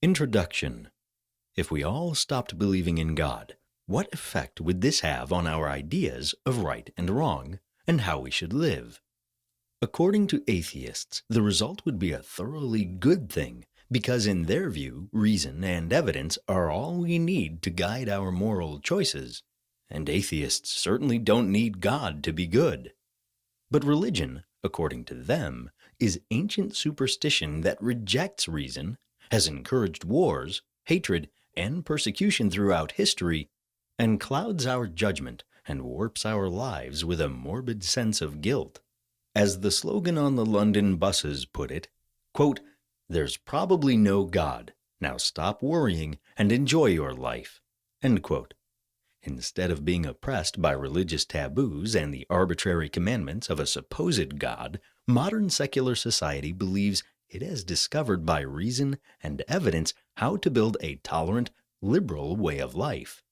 Introduction. If we all stopped believing in God, what effect would this have on our ideas of right and wrong, and how we should live? According to atheists, the result would be a thoroughly good thing, because in their view, reason and evidence are all we need to guide our moral choices, and atheists certainly don't need God to be good. But religion, according to them, is ancient superstition that rejects reason, has encouraged wars, hatred, and persecution throughout history, and clouds our judgment and warps our lives with a morbid sense of guilt. As the slogan on the London buses put it, quote, "There's probably no God. Now stop worrying and enjoy your life." End quote. Instead of being oppressed by religious taboos and the arbitrary commandments of a supposed God, modern secular society believes it has discovered by reason and evidence how to build a tolerant, liberal way of life.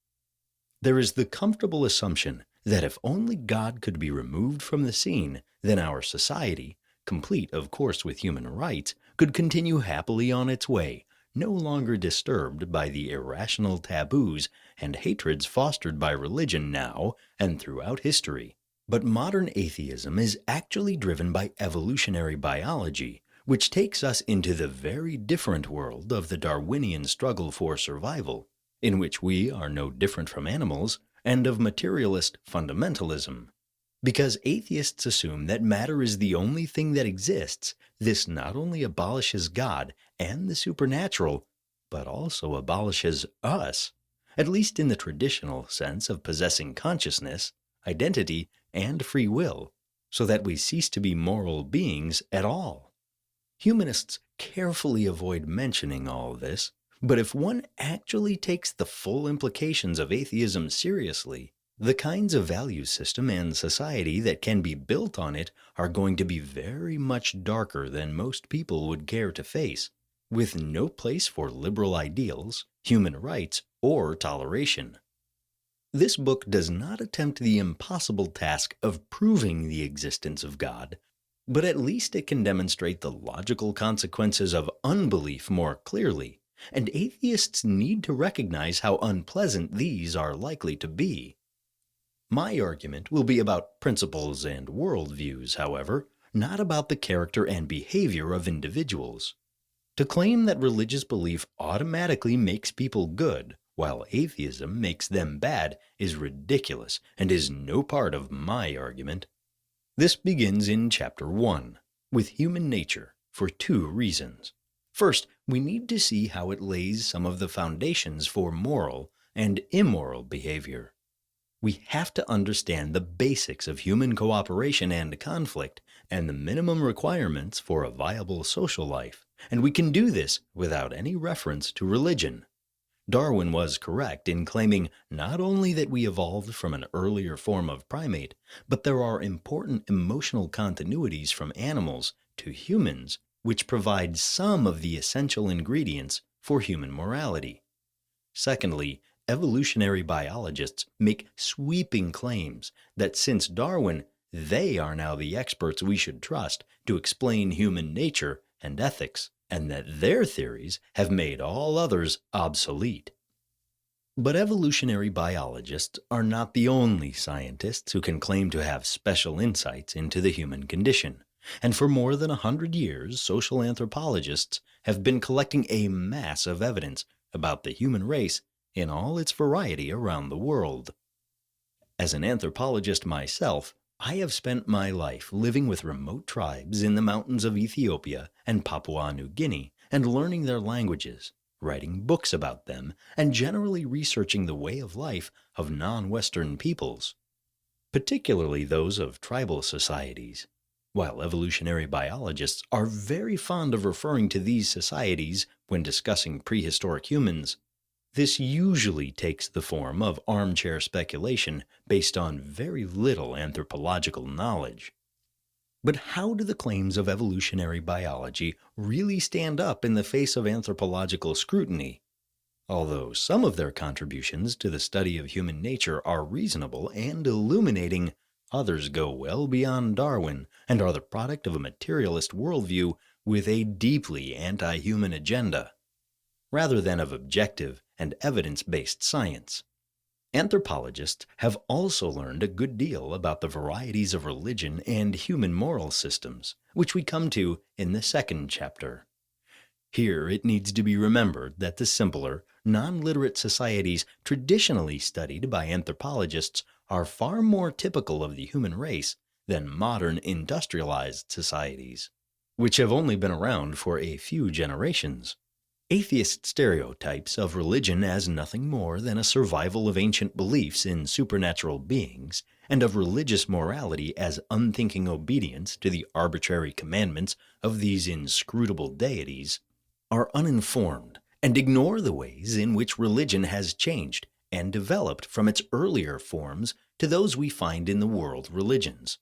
There is the comfortable assumption that if only God could be removed from the scene, then our society, complete of course with human rights, could continue happily on its way, no longer disturbed by the irrational taboos and hatreds fostered by religion now and throughout history. But modern atheism is actually driven by evolutionary biology, which takes us into the very different world of the Darwinian struggle for survival, in which we are no different from animals, and of materialist fundamentalism. Because atheists assume that matter is the only thing that exists, this not only abolishes God and the supernatural, but also abolishes us, at least in the traditional sense of possessing consciousness, identity, and free will, so that we cease to be moral beings at all. Humanists carefully avoid mentioning all this, but if one actually takes the full implications of atheism seriously, the kinds of value system and society that can be built on it are going to be very much darker than most people would care to face, with no place for liberal ideals, human rights, or toleration. This book does not attempt the impossible task of proving the existence of God, but at least it can demonstrate the logical consequences of unbelief more clearly, and atheists need to recognize how unpleasant these are likely to be. My argument will be about principles and worldviews, however, not about the character and behavior of individuals. To claim that religious belief automatically makes people good, while atheism makes them bad, is ridiculous and is no part of my argument. This begins in Chapter 1, with human nature, for two reasons. First, we need to see how it lays some of the foundations for moral and immoral behavior. We have to understand the basics of human cooperation and conflict, and the minimum requirements for a viable social life, and we can do this without any reference to religion. Darwin was correct in claiming not only that we evolved from an earlier form of primate, but there are important emotional continuities from animals to humans which provide some of the essential ingredients for human morality. Secondly, evolutionary biologists make sweeping claims that since Darwin, they are now the experts we should trust to explain human nature and ethics, and that their theories have made all others obsolete. But evolutionary biologists are not the only scientists who can claim to have special insights into the human condition, and for more than 100 years, social anthropologists have been collecting a mass of evidence about the human race in all its variety around the world. As an anthropologist myself, I have spent my life living with remote tribes in the mountains of Ethiopia and Papua New Guinea and learning their languages, writing books about them, and generally researching the way of life of non-Western peoples, particularly those of tribal societies. While evolutionary biologists are very fond of referring to these societies when discussing prehistoric humans, this usually takes the form of armchair speculation based on very little anthropological knowledge. But how do the claims of evolutionary biology really stand up in the face of anthropological scrutiny? Although some of their contributions to the study of human nature are reasonable and illuminating, others go well beyond Darwin and are the product of a materialist worldview with a deeply anti-human agenda. rather than of objective and evidence-based science. Anthropologists have also learned a good deal about the varieties of religion and human moral systems, which we come to in the second chapter. Here it needs to be remembered that the simpler, non-literate societies traditionally studied by anthropologists are far more typical of the human race than modern industrialized societies, which have only been around for a few generations. Atheist stereotypes of religion as nothing more than a survival of ancient beliefs in supernatural beings, and of religious morality as unthinking obedience to the arbitrary commandments of these inscrutable deities, are uninformed and ignore the ways in which religion has changed and developed from its earlier forms to those we find in the world religions.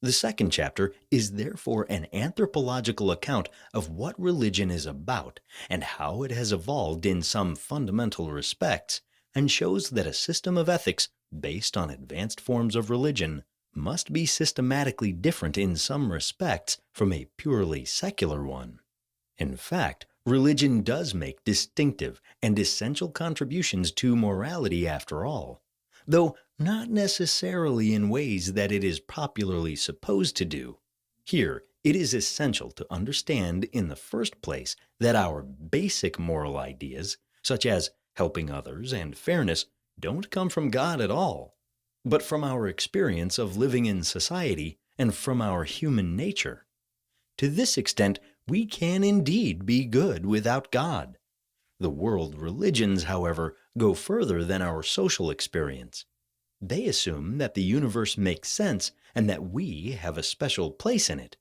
The second chapter is therefore an anthropological account of what religion is about and how it has evolved in some fundamental respects, and shows that a system of ethics based on advanced forms of religion must be systematically different in some respects from a purely secular one. In fact, religion does make distinctive and essential contributions to morality after all, though not necessarily in ways that it is popularly supposed to do. Here, it is essential to understand in the first place that our basic moral ideas, such as helping others and fairness, don't come from God at all, but from our experience of living in society and from our human nature. To this extent, we can indeed be good without God. The world religions, however, go further than our social experience. They assume that the universe makes sense and that we have a special place in it,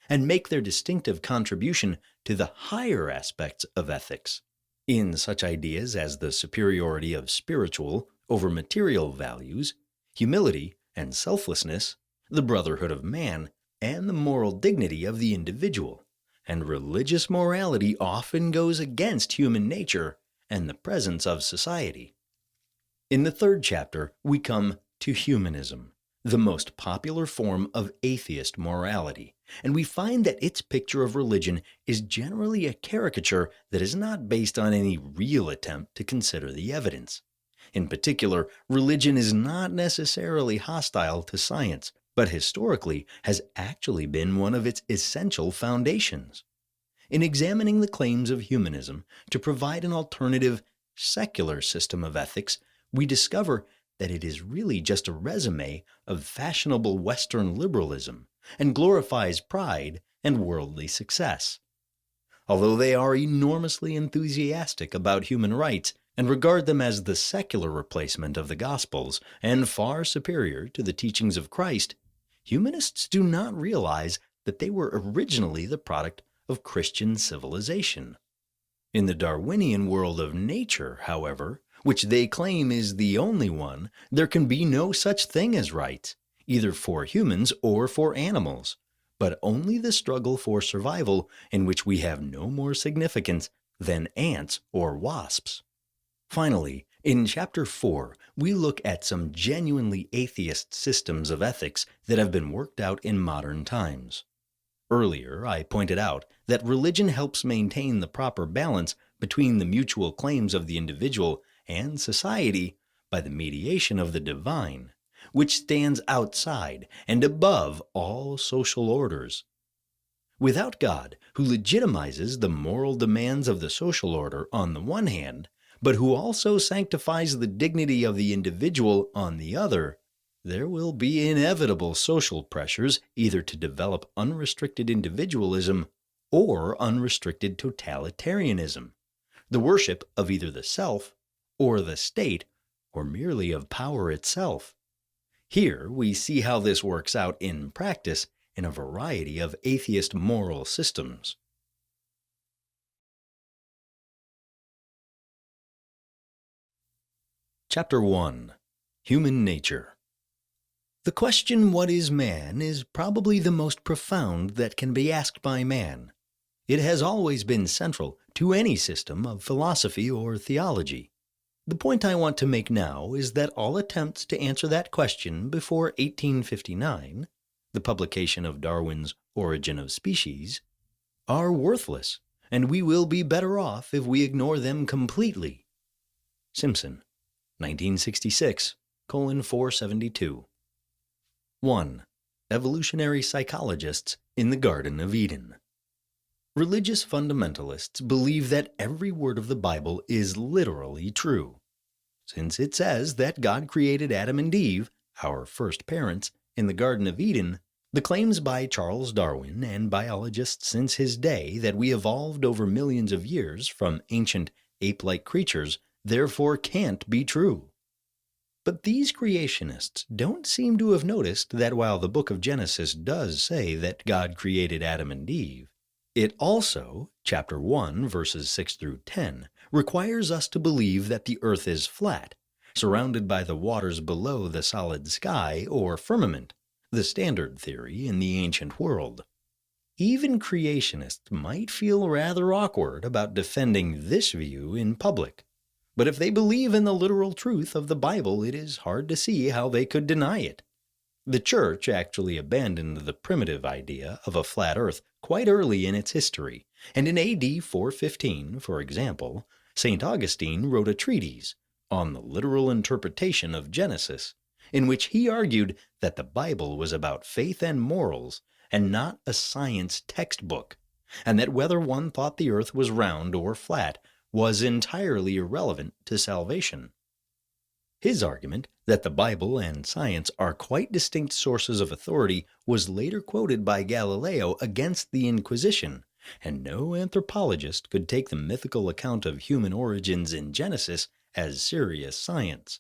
and make their distinctive contribution to the higher aspects of ethics, in such ideas as the superiority of spiritual over material values, humility and selflessness, the brotherhood of man, and the moral dignity of the individual. And religious morality often goes against human nature and the presence of society. In the third chapter, we come to humanism, the most popular form of atheist morality, and we find that its picture of religion is generally a caricature that is not based on any real attempt to consider the evidence. In particular, religion is not necessarily hostile to science, but historically has actually been one of its essential foundations. In examining the claims of humanism to provide an alternative, secular system of ethics, we discover that it is really just a resume of fashionable Western liberalism and glorifies pride and worldly success. Although they are enormously enthusiastic about human rights and regard them as the secular replacement of the Gospels and far superior to the teachings of Christ, humanists do not realize that they were originally the product of Christian civilization. In the Darwinian world of nature, however, which they claim is the only one, there can be no such thing as rights, either for humans or for animals, but only the struggle for survival in which we have no more significance than ants or wasps. Finally, in Chapter 4, we look at some genuinely atheist systems of ethics that have been worked out in modern times. Earlier, I pointed out that religion helps maintain the proper balance between the mutual claims of the individual and society by the mediation of the divine, which stands outside and above all social orders. Without God, who legitimizes the moral demands of the social order on the one hand, but who also sanctifies the dignity of the individual on the other, there will be inevitable social pressures either to develop unrestricted individualism or unrestricted totalitarianism, the worship of either the self or the state, or merely of power itself. Here we see how this works out in practice in a variety of atheist moral systems. Chapter 1. Human Nature. The question, what is man, is probably the most profound that can be asked by man. It has always been central to any system of philosophy or theology. The point I want to make now is that all attempts to answer that question before 1859, the publication of Darwin's Origin of Species, are worthless, and we will be better off if we ignore them completely. Simpson, 1966:472. 1. Evolutionary psychologists in the Garden of Eden. Religious fundamentalists believe that every word of the Bible is literally true. Since it says that God created Adam and Eve, our first parents, in the Garden of Eden, the claims by Charles Darwin and biologists since his day that we evolved over millions of years from ancient ape-like creatures therefore can't be true. But these creationists don't seem to have noticed that while the book of Genesis does say that God created Adam and Eve, it also, chapter 1, verses 6 through 10, requires us to believe that the earth is flat, surrounded by the waters below the solid sky or firmament, the standard theory in the ancient world. Even creationists might feel rather awkward about defending this view in public. But if they believe in the literal truth of the Bible, it is hard to see how they could deny it. The Church actually abandoned the primitive idea of a flat earth quite early in its history, and in AD 415, for example, St. Augustine wrote a treatise on the literal interpretation of Genesis, in which he argued that the Bible was about faith and morals and not a science textbook, and that whether one thought the earth was round or flat was entirely irrelevant to salvation. His argument that the Bible and science are quite distinct sources of authority was later quoted by Galileo against the Inquisition, and no anthropologist could take the mythical account of human origins in Genesis as serious science.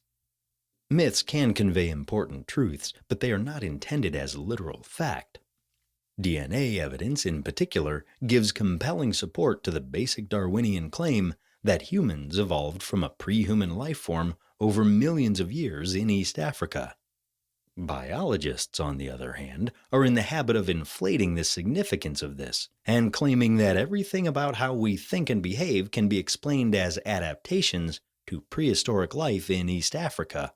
Myths can convey important truths, but they are not intended as literal fact. DNA evidence, in particular, gives compelling support to the basic Darwinian claim that humans evolved from a pre-human life form over millions of years in East Africa. Biologists, on the other hand, are in the habit of inflating the significance of this and claiming that everything about how we think and behave can be explained as adaptations to prehistoric life in East Africa.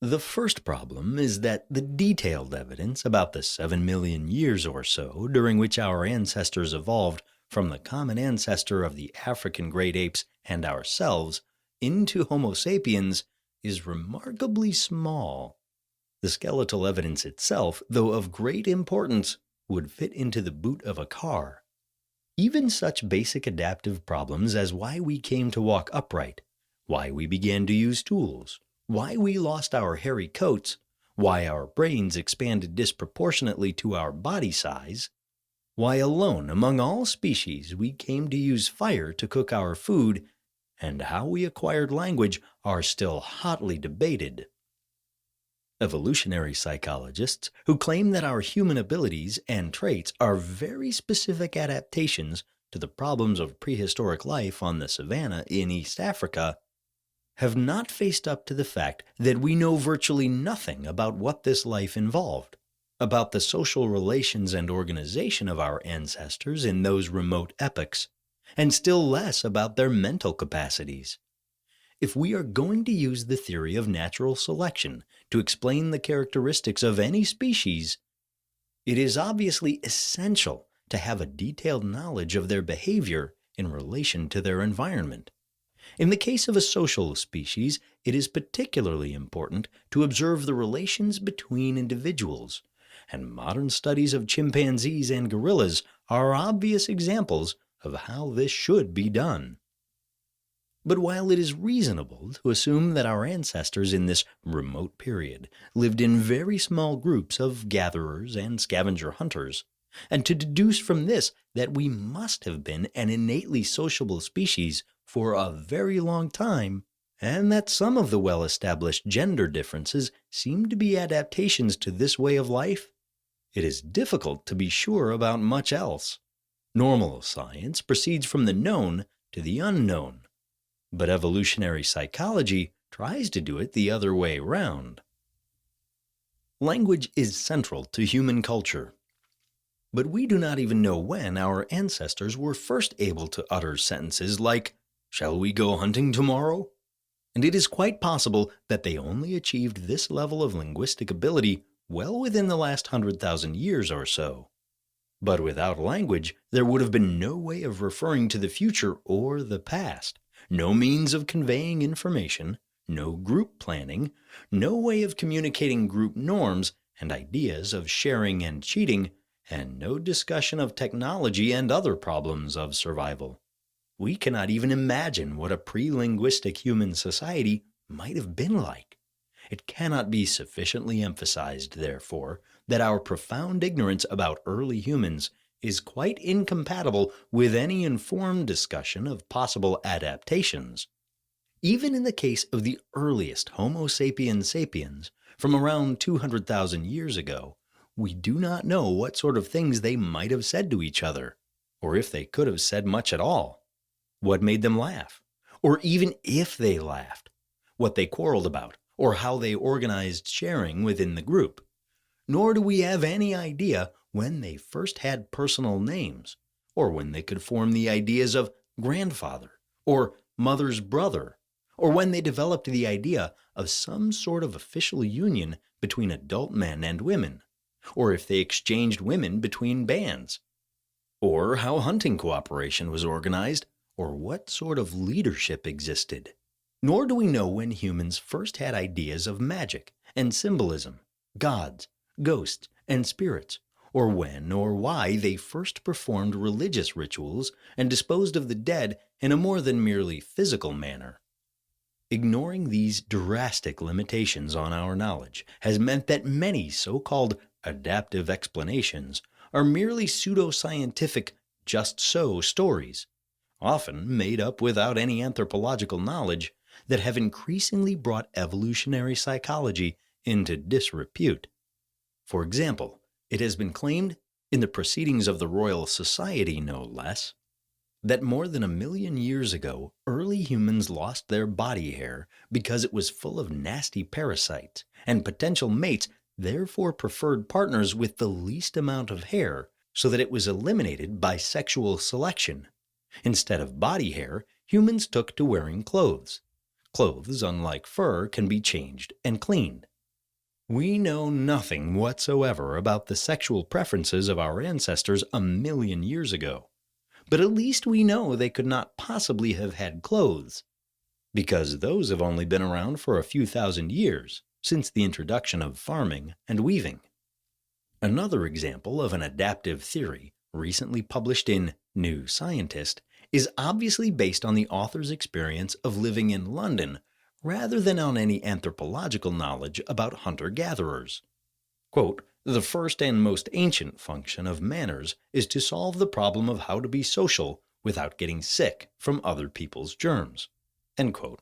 The first problem is that the detailed evidence about the 7 million years or so during which our ancestors evolved from the common ancestor of the African great apes and ourselves into Homo sapiens is remarkably small. The skeletal evidence itself, though of great importance, would fit into the boot of a car. Even such basic adaptive problems as why we came to walk upright, why we began to use tools, why we lost our hairy coats, why our brains expanded disproportionately to our body size, why alone among all species we came to use fire to cook our food, and how we acquired language are still hotly debated. Evolutionary psychologists who claim that our human abilities and traits are very specific adaptations to the problems of prehistoric life on the savanna in East Africa have not faced up to the fact that we know virtually nothing about what this life involved, about the social relations and organization of our ancestors in those remote epochs, and still less about their mental capacities. If we are going to use the theory of natural selection to explain the characteristics of any species, it is obviously essential to have a detailed knowledge of their behavior in relation to their environment. In the case of a social species, it is particularly important to observe the relations between individuals, and modern studies of chimpanzees and gorillas are obvious examples of how this should be done. But while it is reasonable to assume that our ancestors in this remote period lived in very small groups of gatherers and scavenger hunters, and to deduce from this that we must have been an innately sociable species for a very long time, and that some of the well-established gender differences seem to be adaptations to this way of life, it is difficult to be sure about much else. Normal science proceeds from the known to the unknown, but evolutionary psychology tries to do it the other way round. Language is central to human culture, but we do not even know when our ancestors were first able to utter sentences like, "Shall we go hunting tomorrow?" And it is quite possible that they only achieved this level of linguistic ability well within the last 100,000 years or so. But without language, there would have been no way of referring to the future or the past, no means of conveying information, no group planning, no way of communicating group norms and ideas of sharing and cheating, and no discussion of technology and other problems of survival. We cannot even imagine what a pre-linguistic human society might have been like. It cannot be sufficiently emphasized, therefore, that our profound ignorance about early humans is quite incompatible with any informed discussion of possible adaptations. Even in the case of the earliest Homo sapiens sapiens, from around 200,000 years ago, we do not know what sort of things they might have said to each other, or if they could have said much at all. What made them laugh? Or even if they laughed, what they quarreled about, or how they organized sharing within the group. Nor do we have any idea when they first had personal names, or when they could form the ideas of grandfather, or mother's brother, or when they developed the idea of some sort of official union between adult men and women, or if they exchanged women between bands, or how hunting cooperation was organized, or what sort of leadership existed. Nor do we know when humans first had ideas of magic and symbolism, gods, ghosts, and spirits, or when or why they first performed religious rituals and disposed of the dead in a more than merely physical manner. Ignoring these drastic limitations on our knowledge has meant that many so-called adaptive explanations are merely pseudoscientific just-so stories, often made up without any anthropological knowledge, that have increasingly brought evolutionary psychology into disrepute. For example, it has been claimed, in the Proceedings of the Royal Society no less, that more than 1 million years ago, early humans lost their body hair because it was full of nasty parasites, and potential mates therefore preferred partners with the least amount of hair, so that it was eliminated by sexual selection. Instead of body hair, humans took to wearing clothes. Clothes, unlike fur, can be changed and cleaned. We know nothing whatsoever about the sexual preferences of our ancestors 1 million years ago, but at least we know they could not possibly have had clothes, because those have only been around for a few thousand years, since the introduction of farming and weaving. Another example of an adaptive theory, recently published in New Scientist, is obviously based on the author's experience of living in London rather than on any anthropological knowledge about hunter-gatherers. Quote, "The first and most ancient function of manners is to solve the problem of how to be social without getting sick from other people's germs." End quote.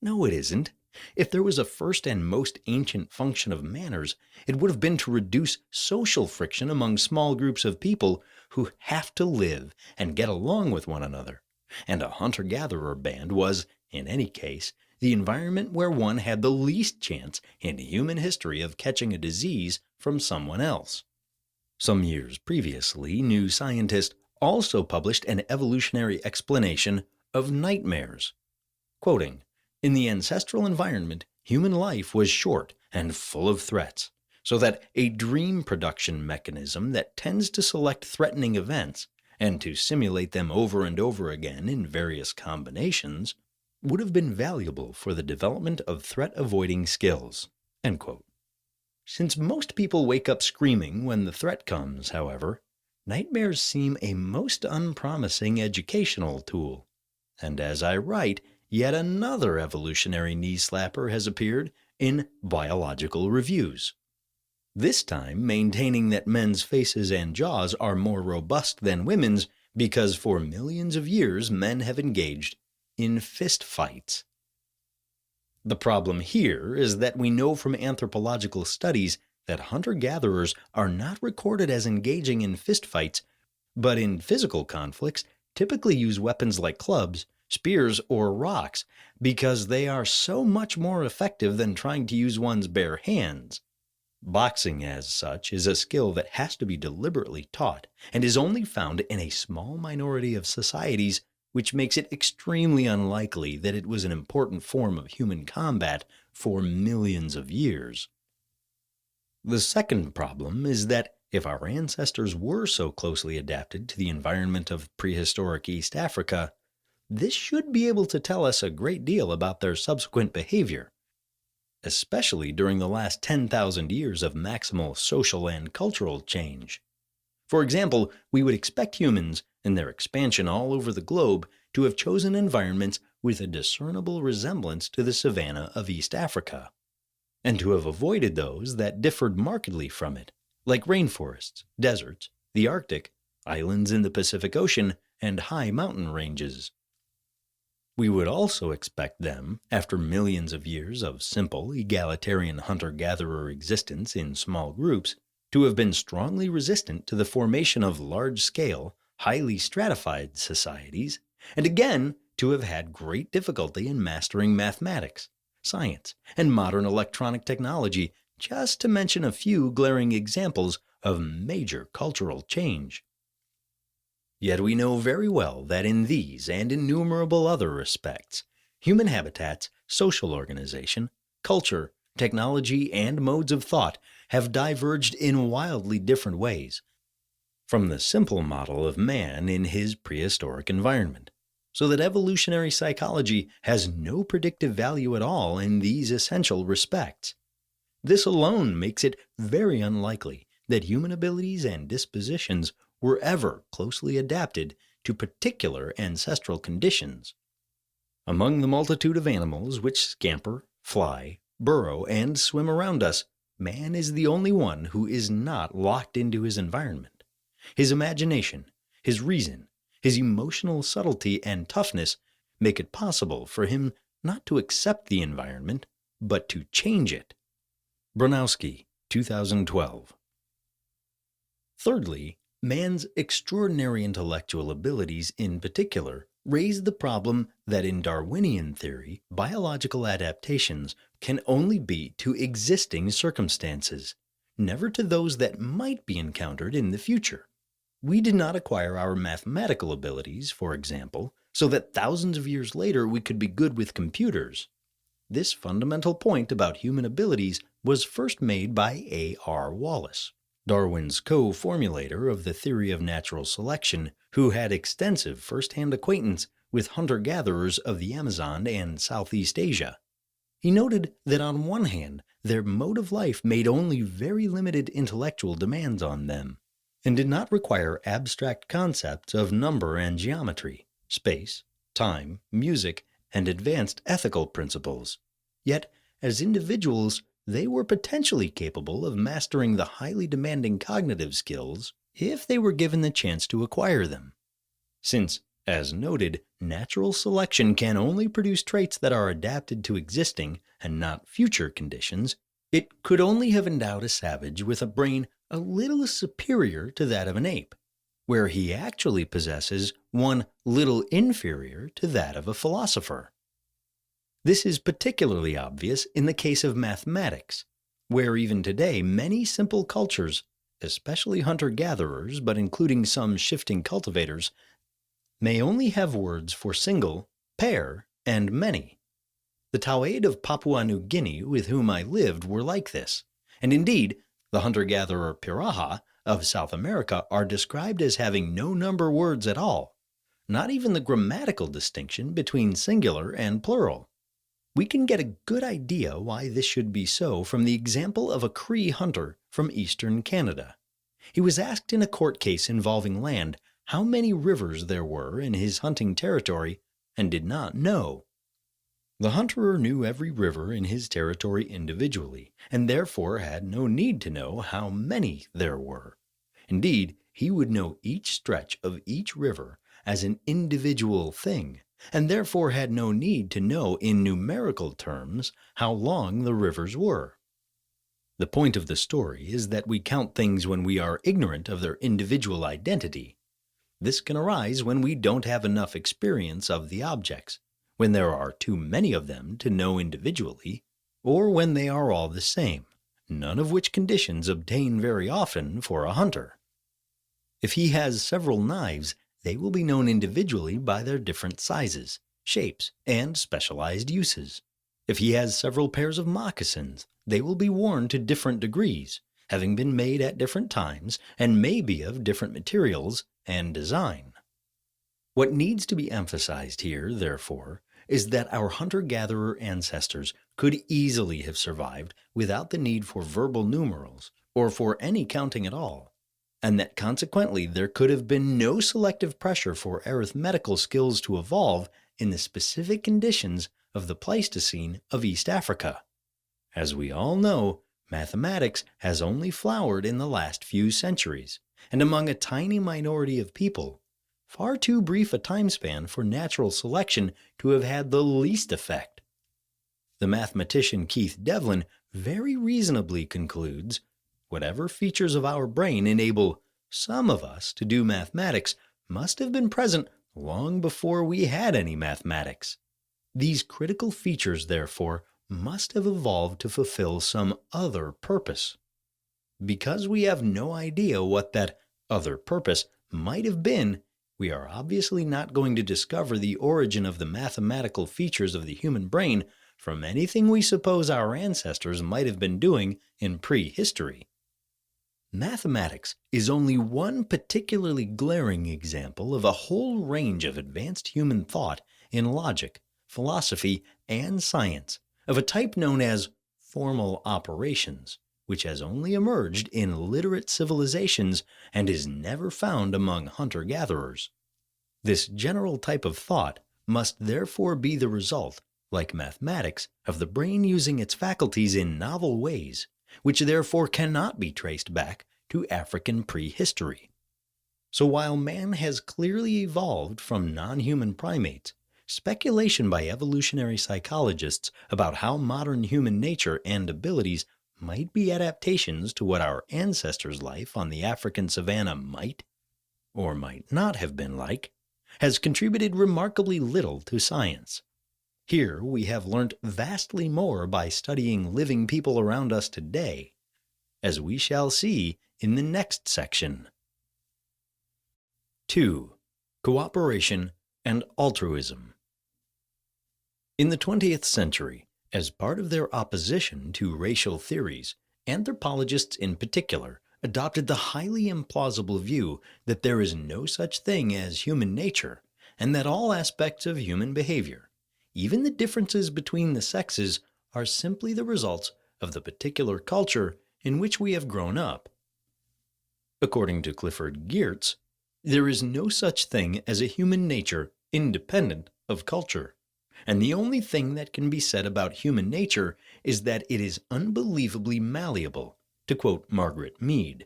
No, it isn't. If there was a first and most ancient function of manners, it would have been to reduce social friction among small groups of people who have to live and get along with one another. And a hunter-gatherer band was, in any case, the environment where one had the least chance in human history of catching a disease from someone else. Some years previously, New Scientist also published an evolutionary explanation of nightmares. Quoting, "In the ancestral environment, human life was short and full of threats, so that a dream production mechanism that tends to select threatening events and to simulate them over and over again in various combinations would have been valuable for the development of threat-avoiding skills." End quote. Since most people wake up screaming when the threat comes, however, nightmares seem a most unpromising educational tool. And as I write, yet another evolutionary knee-slapper has appeared in Biological Reviews. This time maintaining that men's faces and jaws are more robust than women's because for millions of years men have engaged in fist fights. The problem here is that we know from anthropological studies that hunter-gatherers are not recorded as engaging in fistfights, but in physical conflicts typically use weapons like clubs, spears, or rocks because they are so much more effective than trying to use one's bare hands. Boxing, as such, is a skill that has to be deliberately taught and is only found in a small minority of societies, which makes it extremely unlikely that it was an important form of human combat for millions of years. The second problem is that If our ancestors were so closely adapted to the environment of prehistoric East Africa, this should be able to tell us a great deal about their subsequent behavior, especially during the last 10,000 years of maximal social and cultural change. For example, we would expect humans, in their expansion all over the globe, to have chosen environments with a discernible resemblance to the savanna of East Africa, and to have avoided those that differed markedly from it, like rainforests, deserts, the Arctic, islands in the Pacific Ocean, and high mountain ranges. We would also expect them, after millions of years of simple, egalitarian hunter-gatherer existence in small groups, to have been strongly resistant to the formation of large-scale, highly stratified societies, and again to have had great difficulty in mastering mathematics, science, and modern electronic technology, just to mention a few glaring examples of major cultural change. Yet we know very well that in these and innumerable other respects, human habitats, social organization, culture, technology, and modes of thought have diverged in wildly different ways from the simple model of man in his prehistoric environment, so that evolutionary psychology has no predictive value at all in these essential respects. This alone makes it very unlikely that human abilities and dispositions were ever closely adapted to particular ancestral conditions. Among the multitude of animals which scamper, fly, burrow, and swim around us, man is the only one who is not locked into his environment. His imagination, his reason, his emotional subtlety and toughness make it possible for him not to accept the environment, but to change it. Bronowski, 2012. Thirdly, man's extraordinary intellectual abilities in particular raise the problem that in Darwinian theory, biological adaptations can only be to existing circumstances, never to those that might be encountered in the future. We did not acquire our mathematical abilities, for example, so that thousands of years later we could be good with computers. This fundamental point about human abilities was first made by A.R. Wallace, Darwin's co-formulator of the theory of natural selection, who had extensive first-hand acquaintance with hunter-gatherers of the Amazon and Southeast Asia. He noted that on one hand, their mode of life made only very limited intellectual demands on them, and did not require abstract concepts of number and geometry, space, time, music, and advanced ethical principles. Yet, as individuals, they were potentially capable of mastering the highly demanding cognitive skills if they were given the chance to acquire them. Since, as noted, natural selection can only produce traits that are adapted to existing and not future conditions, it could only have endowed a savage with a brain a little superior to that of an ape, where he actually possesses one little inferior to that of a philosopher. This is particularly obvious in the case of mathematics, where even today many simple cultures, especially hunter-gatherers but including some shifting cultivators, may only have words for single, pair, and many. The Tauaid of Papua New Guinea with whom I lived were like this, and indeed, the hunter-gatherer Piraha of South America are described as having no number words at all, not even the grammatical distinction between singular and plural. We can get a good idea why this should be so from the example of a Cree hunter from eastern Canada. He was asked in a court case involving land how many rivers there were in his hunting territory and did not know. The hunter knew every river in his territory individually, and therefore had no need to know how many there were. Indeed, he would know each stretch of each river as an individual thing, and therefore had no need to know in numerical terms how long the rivers were. The point of the story is that we count things when we are ignorant of their individual identity. This can arise when we don't have enough experience of the objects, when there are too many of them to know individually, or when they are all the same, none of which conditions obtain very often for a hunter. If he has several knives, they will be known individually by their different sizes, shapes, and specialized uses. If he has several pairs of moccasins, they will be worn to different degrees, having been made at different times and may be of different materials and design. What needs to be emphasized here, therefore, is that our hunter-gatherer ancestors could easily have survived without the need for verbal numerals or for any counting at all, and that consequently there could have been no selective pressure for arithmetical skills to evolve in the specific conditions of the Pleistocene of East Africa. As we all know, mathematics has only flowered in the last few centuries, and among a tiny minority of people, far too brief a time span for natural selection to have had the least effect. The mathematician Keith Devlin very reasonably concludes, whatever features of our brain enable some of us to do mathematics must have been present long before we had any mathematics. These critical features, therefore, must have evolved to fulfill some other purpose. Because we have no idea what that other purpose might have been, we are obviously not going to discover the origin of the mathematical features of the human brain from anything we suppose our ancestors might have been doing in prehistory. Mathematics is only one particularly glaring example of a whole range of advanced human thought in logic, philosophy, and science, of a type known as formal operations, which has only emerged in literate civilizations and is never found among hunter-gatherers. This general type of thought must therefore be the result, like mathematics, of the brain using its faculties in novel ways, which therefore cannot be traced back to African prehistory. So while man has clearly evolved from non-human primates, speculation by evolutionary psychologists about how modern human nature and abilities might be adaptations to what our ancestors' life on the African savanna might or might not have been like, has contributed remarkably little to science. Here we have learnt vastly more by studying living people around us today, as we shall see in the next section. 2. Cooperation and altruism. In the 20th century, as part of their opposition to racial theories, anthropologists in particular adopted the highly implausible view that there is no such thing as human nature, and that all aspects of human behavior, even the differences between the sexes, are simply the results of the particular culture in which we have grown up. According to Clifford Geertz, there is no such thing as a human nature independent of culture, and the only thing that can be said about human nature is that it is unbelievably malleable, to quote Margaret Mead.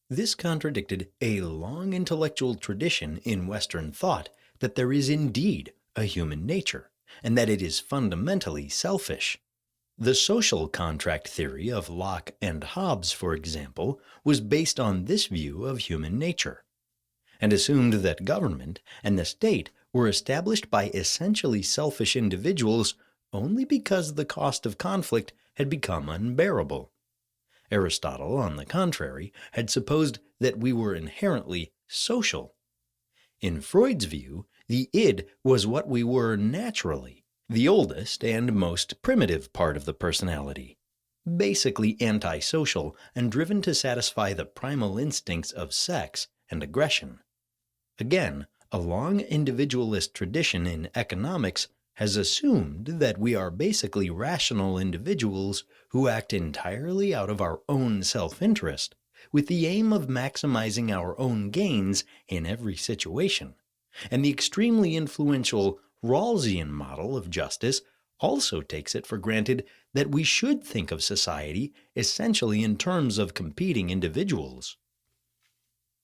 This contradicted a long intellectual tradition in Western thought that there is indeed a human nature, and that it is fundamentally selfish. The social contract theory of Locke and Hobbes, for example, was based on this view of human nature, and assumed that government and the state were established by essentially selfish individuals only because the cost of conflict had become unbearable. Aristotle, on the contrary, had supposed that we were inherently social. In Freud's view, the id was what we were naturally, the oldest and most primitive part of the personality, basically antisocial and driven to satisfy the primal instincts of sex and aggression. Again, a long individualist tradition in economics has assumed that we are basically rational individuals who act entirely out of our own self-interest, with the aim of maximizing our own gains in every situation. And the extremely influential Rawlsian model of justice also takes it for granted that we should think of society essentially in terms of competing individuals.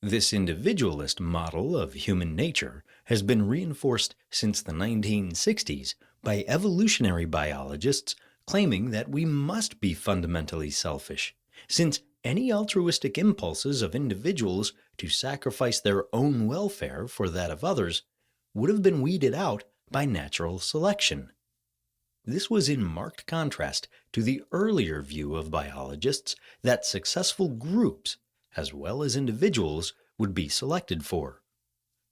This individualist model of human nature has been reinforced since the 1960s by evolutionary biologists claiming that we must be fundamentally selfish, since any altruistic impulses of individuals to sacrifice their own welfare for that of others would have been weeded out by natural selection. This was in marked contrast to the earlier view of biologists that successful groups, as well as individuals, would be selected for.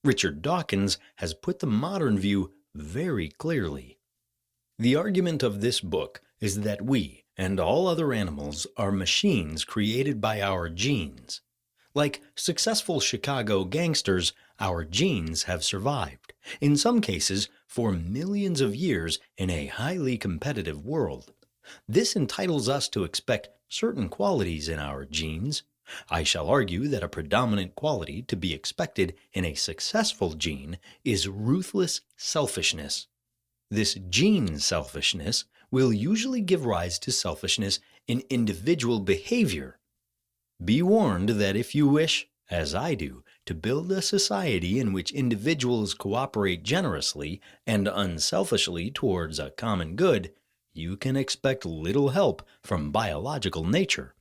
Richard Dawkins has put the modern view very clearly. The argument of this book is that we, and all other animals are machines created by our genes. Like successful Chicago gangsters, our genes have survived, in some cases for millions of years in a highly competitive world. This entitles us to expect certain qualities in our genes. I shall argue that a predominant quality to be expected in a successful gene is ruthless selfishness. This gene selfishness will usually give rise to selfishness in individual behavior. Be warned that if you wish, as I do, to build a society in which individuals cooperate generously and unselfishly towards a common good, you can expect little help from biological nature.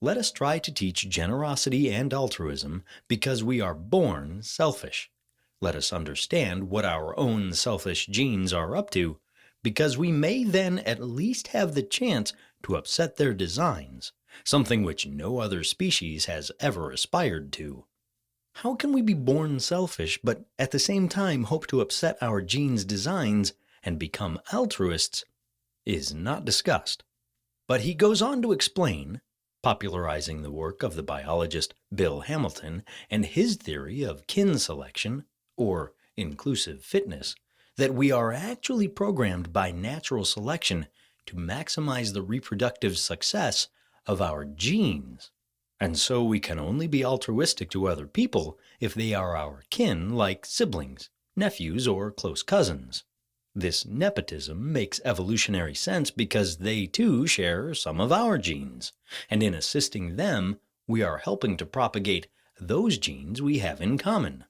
Let us try to teach generosity and altruism because we are born selfish. Let us understand what our own selfish genes are up to, because we may then at least have the chance to upset their designs, something which no other species has ever aspired to. How can we be born selfish but at the same time hope to upset our genes' designs and become altruists is not discussed. But he goes on to explain, popularizing the work of the biologist Bill Hamilton and his theory of kin selection, or inclusive fitness, that we are actually programmed by natural selection to maximize the reproductive success of our genes. And so we can only be altruistic to other people if they are our kin, like siblings, nephews, or close cousins. This nepotism makes evolutionary sense because they too share some of our genes, and in assisting them, we are helping to propagate those genes we have in common.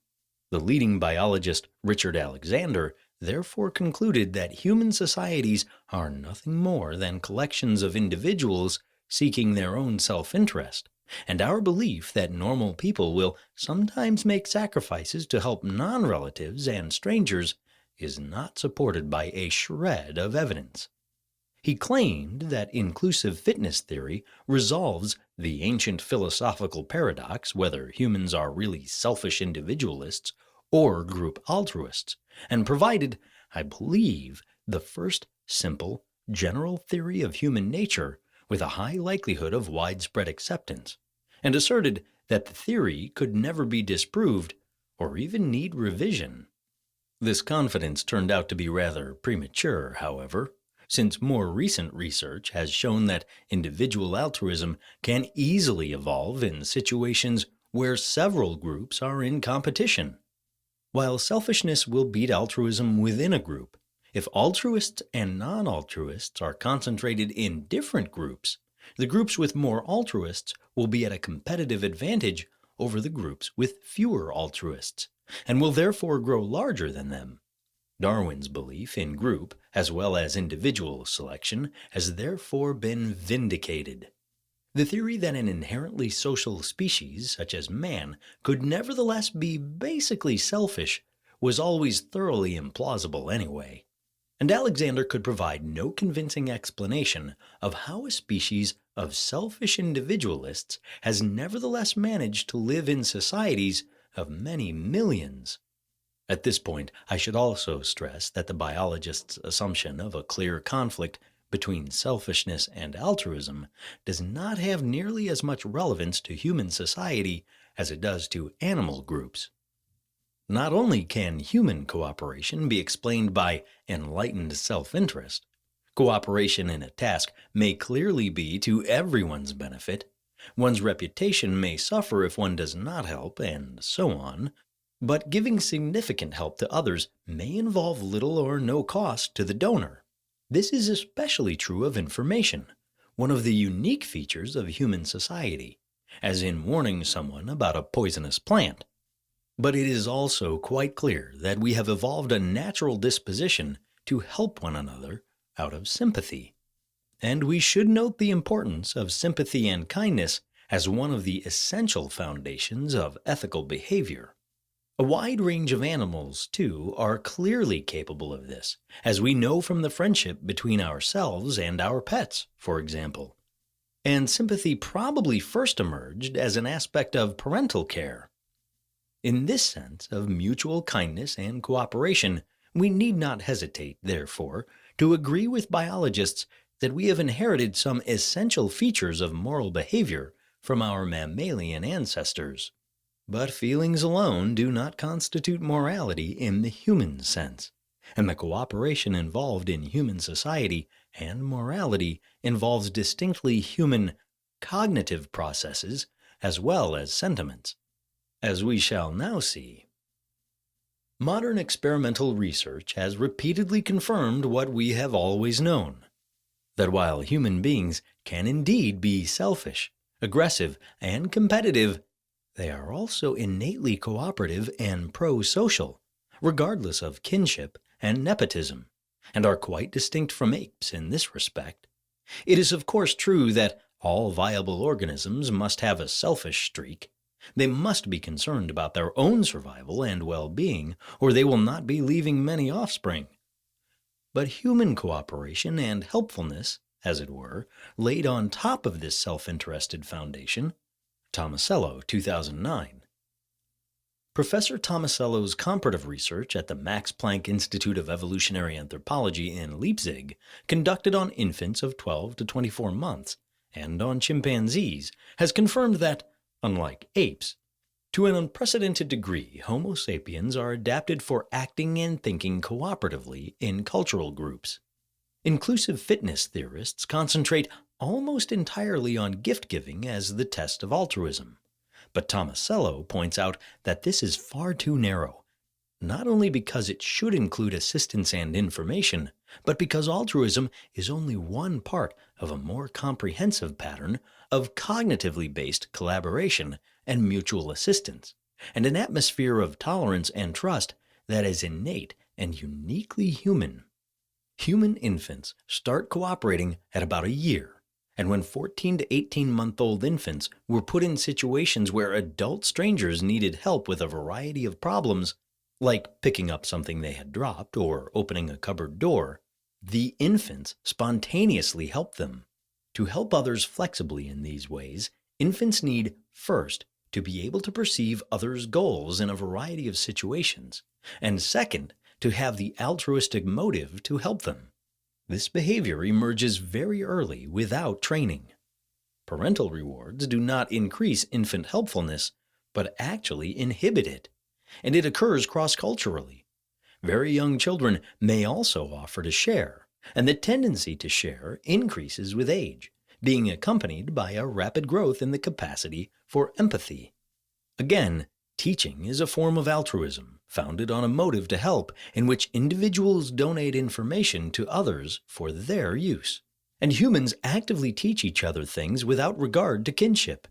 The leading biologist Richard Alexander therefore concluded that human societies are nothing more than collections of individuals seeking their own self-interest, and our belief that normal people will sometimes make sacrifices to help non-relatives and strangers is not supported by a shred of evidence. He claimed that inclusive fitness theory resolves the ancient philosophical paradox whether humans are really selfish individualists or group altruists, and provided, I believe, the first simple, general theory of human nature with a high likelihood of widespread acceptance, and asserted that the theory could never be disproved or even need revision. This confidence turned out to be rather premature, however, since more recent research has shown that individual altruism can easily evolve in situations where several groups are in competition. While selfishness will beat altruism within a group, if altruists and non-altruists are concentrated in different groups, the groups with more altruists will be at a competitive advantage over the groups with fewer altruists, and will therefore grow larger than them. Darwin's belief in group as well as individual selection has therefore been vindicated. The theory that an inherently social species, such as man, could nevertheless be basically selfish was always thoroughly implausible anyway, and Alexander could provide no convincing explanation of how a species of selfish individualists has nevertheless managed to live in societies of many millions. At this point, I should also stress that the biologist's assumption of a clear conflict between selfishness and altruism does not have nearly as much relevance to human society as it does to animal groups. Not only can human cooperation be explained by enlightened self-interest, cooperation in a task may clearly be to everyone's benefit, one's reputation may suffer if one does not help, and so on, but giving significant help to others may involve little or no cost to the donor. This is especially true of information, one of the unique features of human society, as in warning someone about a poisonous plant. But it is also quite clear that we have evolved a natural disposition to help one another out of sympathy. And we should note the importance of sympathy and kindness as one of the essential foundations of ethical behavior. A wide range of animals, too, are clearly capable of this, as we know from the friendship between ourselves and our pets, for example. And sympathy probably first emerged as an aspect of parental care. In this sense of mutual kindness and cooperation, we need not hesitate, therefore, to agree with biologists that we have inherited some essential features of moral behavior from our mammalian ancestors. But feelings alone do not constitute morality in the human sense, and the cooperation involved in human society and morality involves distinctly human cognitive processes as well as sentiments, as we shall now see. Modern experimental research has repeatedly confirmed what we have always known, that while human beings can indeed be selfish, aggressive, and competitive, they are also innately cooperative and pro-social, regardless of kinship and nepotism, and are quite distinct from apes in this respect. It is of course true that all viable organisms must have a selfish streak. They must be concerned about their own survival and well-being, or they will not be leaving many offspring. But human cooperation and helpfulness, as it were, laid on top of this self-interested foundation. Tomasello, 2009. Professor Tomasello's comparative research at the Max Planck Institute of Evolutionary Anthropology in Leipzig, conducted on infants of 12 to 24 months and on chimpanzees, has confirmed that, unlike apes, to an unprecedented degree, Homo sapiens are adapted for acting and thinking cooperatively in cultural groups. Inclusive fitness theorists concentrate almost entirely on gift-giving as the test of altruism. But Tomasello points out that this is far too narrow, not only because it should include assistance and information, but because altruism is only one part of a more comprehensive pattern of cognitively based collaboration and mutual assistance, and an atmosphere of tolerance and trust that is innate and uniquely human. Human infants start cooperating at about a year, and when 14 to 18-month-old infants were put in situations where adult strangers needed help with a variety of problems, like picking up something they had dropped or opening a cupboard door, the infants spontaneously helped them. To help others flexibly in these ways, infants need, first, to be able to perceive others' goals in a variety of situations, and second, to have the altruistic motive to help them. This behavior emerges very early without training. Parental rewards do not increase infant helpfulness, but actually inhibit it, and it occurs cross-culturally. Very young children may also offer to share, and the tendency to share increases with age, being accompanied by a rapid growth in the capacity for empathy. Again, teaching is a form of altruism, founded on a motive to help, in which individuals donate information to others for their use. And humans actively teach each other things without regard to kinship.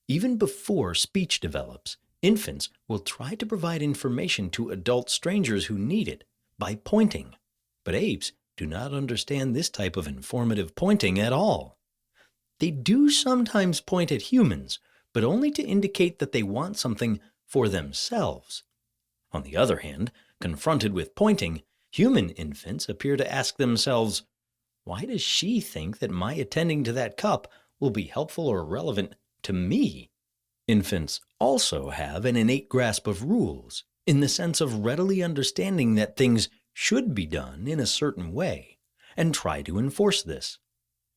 Even before speech develops, infants will try to provide information to adult strangers who need it by pointing. But apes do not understand this type of informative pointing at all. They do sometimes point at humans, but only to indicate that they want something for themselves. On the other hand, confronted with pointing, human infants appear to ask themselves, why does she think that my attending to that cup will be helpful or relevant to me? Infants also have an innate grasp of rules, in the sense of readily understanding that things should be done in a certain way, and try to enforce this.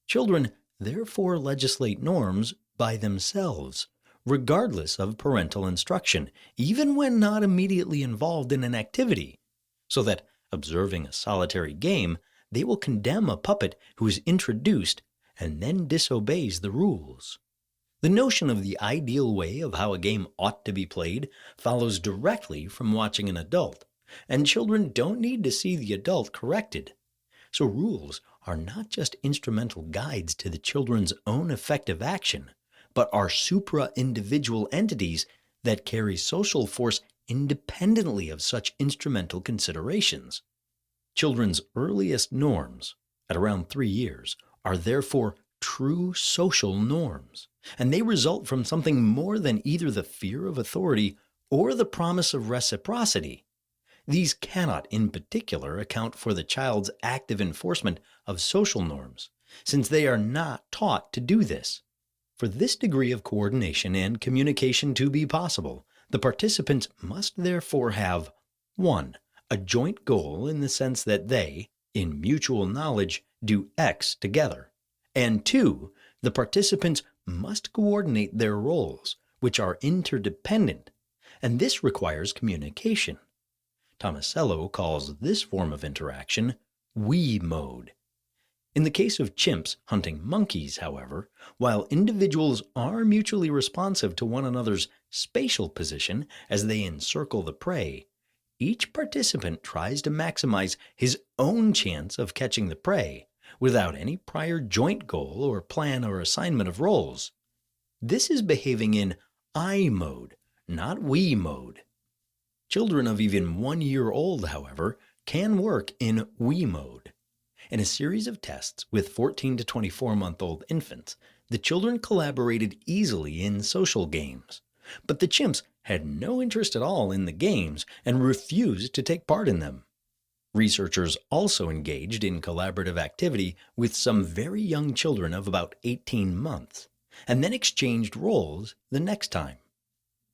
Children therefore legislate norms by themselves, regardless of parental instruction, even when not immediately involved in an activity, so that, observing a solitary game, they will condemn a puppet who is introduced and then disobeys the rules. The notion of the ideal way of how a game ought to be played follows directly from watching an adult, and children don't need to see the adult corrected. So rules are not just instrumental guides to the children's own effective action, but are supra-individual entities that carry social force independently of such instrumental considerations. Children's earliest norms, at around 3 years, are therefore true social norms, and they result from something more than either the fear of authority or the promise of reciprocity. These cannot, in particular, account for the child's active enforcement of social norms, since they are not taught to do this. For this degree of coordination and communication to be possible, the participants must therefore have 1. A joint goal in the sense that they, in mutual knowledge, do X together. And 2, the participants must coordinate their roles, which are interdependent, and this requires communication. Tomasello calls this form of interaction we mode. In the case of chimps hunting monkeys, however, while individuals are mutually responsive to one another's spatial position as they encircle the prey, each participant tries to maximize his own chance of catching the prey without any prior joint goal or plan or assignment of roles. This is behaving in I mode, not we mode. Children of even 1 year old, however, can work in we mode. In a series of tests with 14 to 24-month-old infants, the children collaborated easily in social games, but the chimps had no interest at all in the games and refused to take part in them. Researchers also engaged in collaborative activity with some very young children of about 18 months, and then exchanged roles the next time.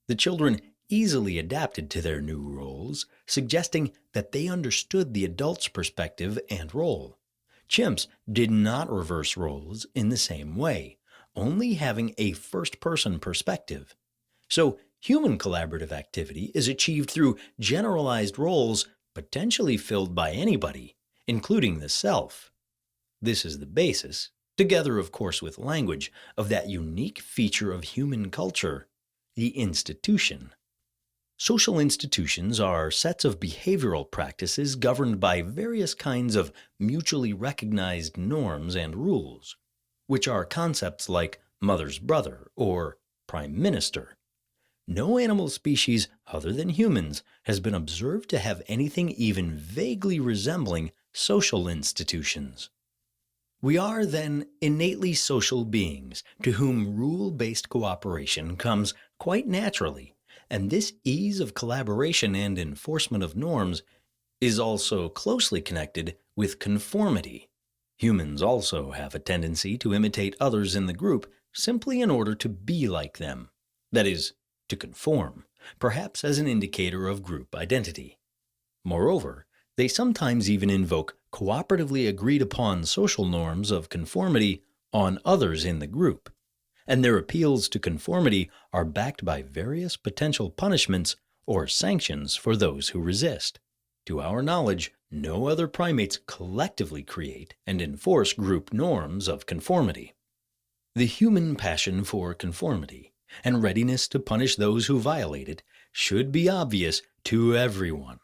The children easily adapted to their new roles, suggesting that they understood the adult's perspective and role. Chimps did not reverse roles in the same way, only having a first-person perspective. So, human collaborative activity is achieved through generalized roles potentially filled by anybody, including the self. This is the basis, together of course with language, of that unique feature of human culture, the institution. Social institutions are sets of behavioral practices governed by various kinds of mutually recognized norms and rules, which are concepts like mother's brother or prime minister. No animal species other than humans has been observed to have anything even vaguely resembling social institutions. We are then innately social beings to whom rule-based cooperation comes quite naturally, and this ease of collaboration and enforcement of norms is also closely connected with conformity. Humans also have a tendency to imitate others in the group simply in order to be like them, that is, to conform, perhaps as an indicator of group identity. Moreover, they sometimes even invoke cooperatively agreed upon social norms of conformity on others in the group, and their appeals to conformity are backed by various potential punishments or sanctions for those who resist. To our knowledge, no other primates collectively create and enforce group norms of conformity. The human passion for conformity and readiness to punish those who violate it should be obvious to everyone,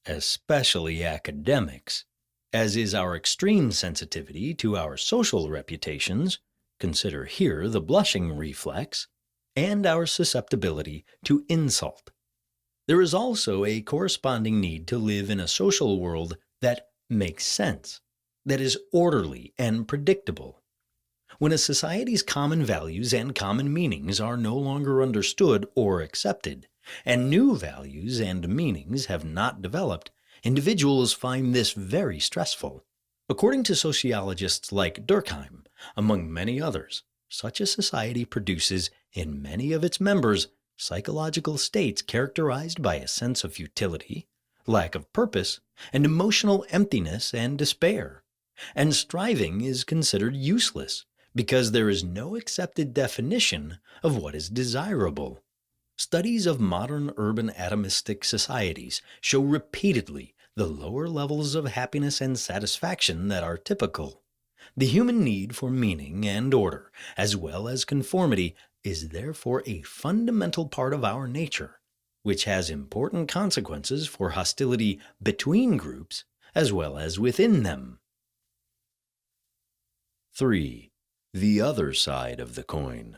especially academics, as is our extreme sensitivity to our social reputations, consider here the blushing reflex, and our susceptibility to insult. There is also a corresponding need to live in a social world that makes sense, that is orderly and predictable. When a society's common values and common meanings are no longer understood or accepted, and new values and meanings have not developed, individuals find this very stressful. According to sociologists like Durkheim, among many others, such a society produces in many of its members psychological states characterized by a sense of futility, lack of purpose, and emotional emptiness and despair. And striving is considered useless because there is no accepted definition of what is desirable. Studies of modern urban atomistic societies show repeatedly the lower levels of happiness and satisfaction that are typical. The human need for meaning and order, as well as conformity, is therefore a fundamental part of our nature, which has important consequences for hostility between groups as well as within them. 3. The other side of the coin.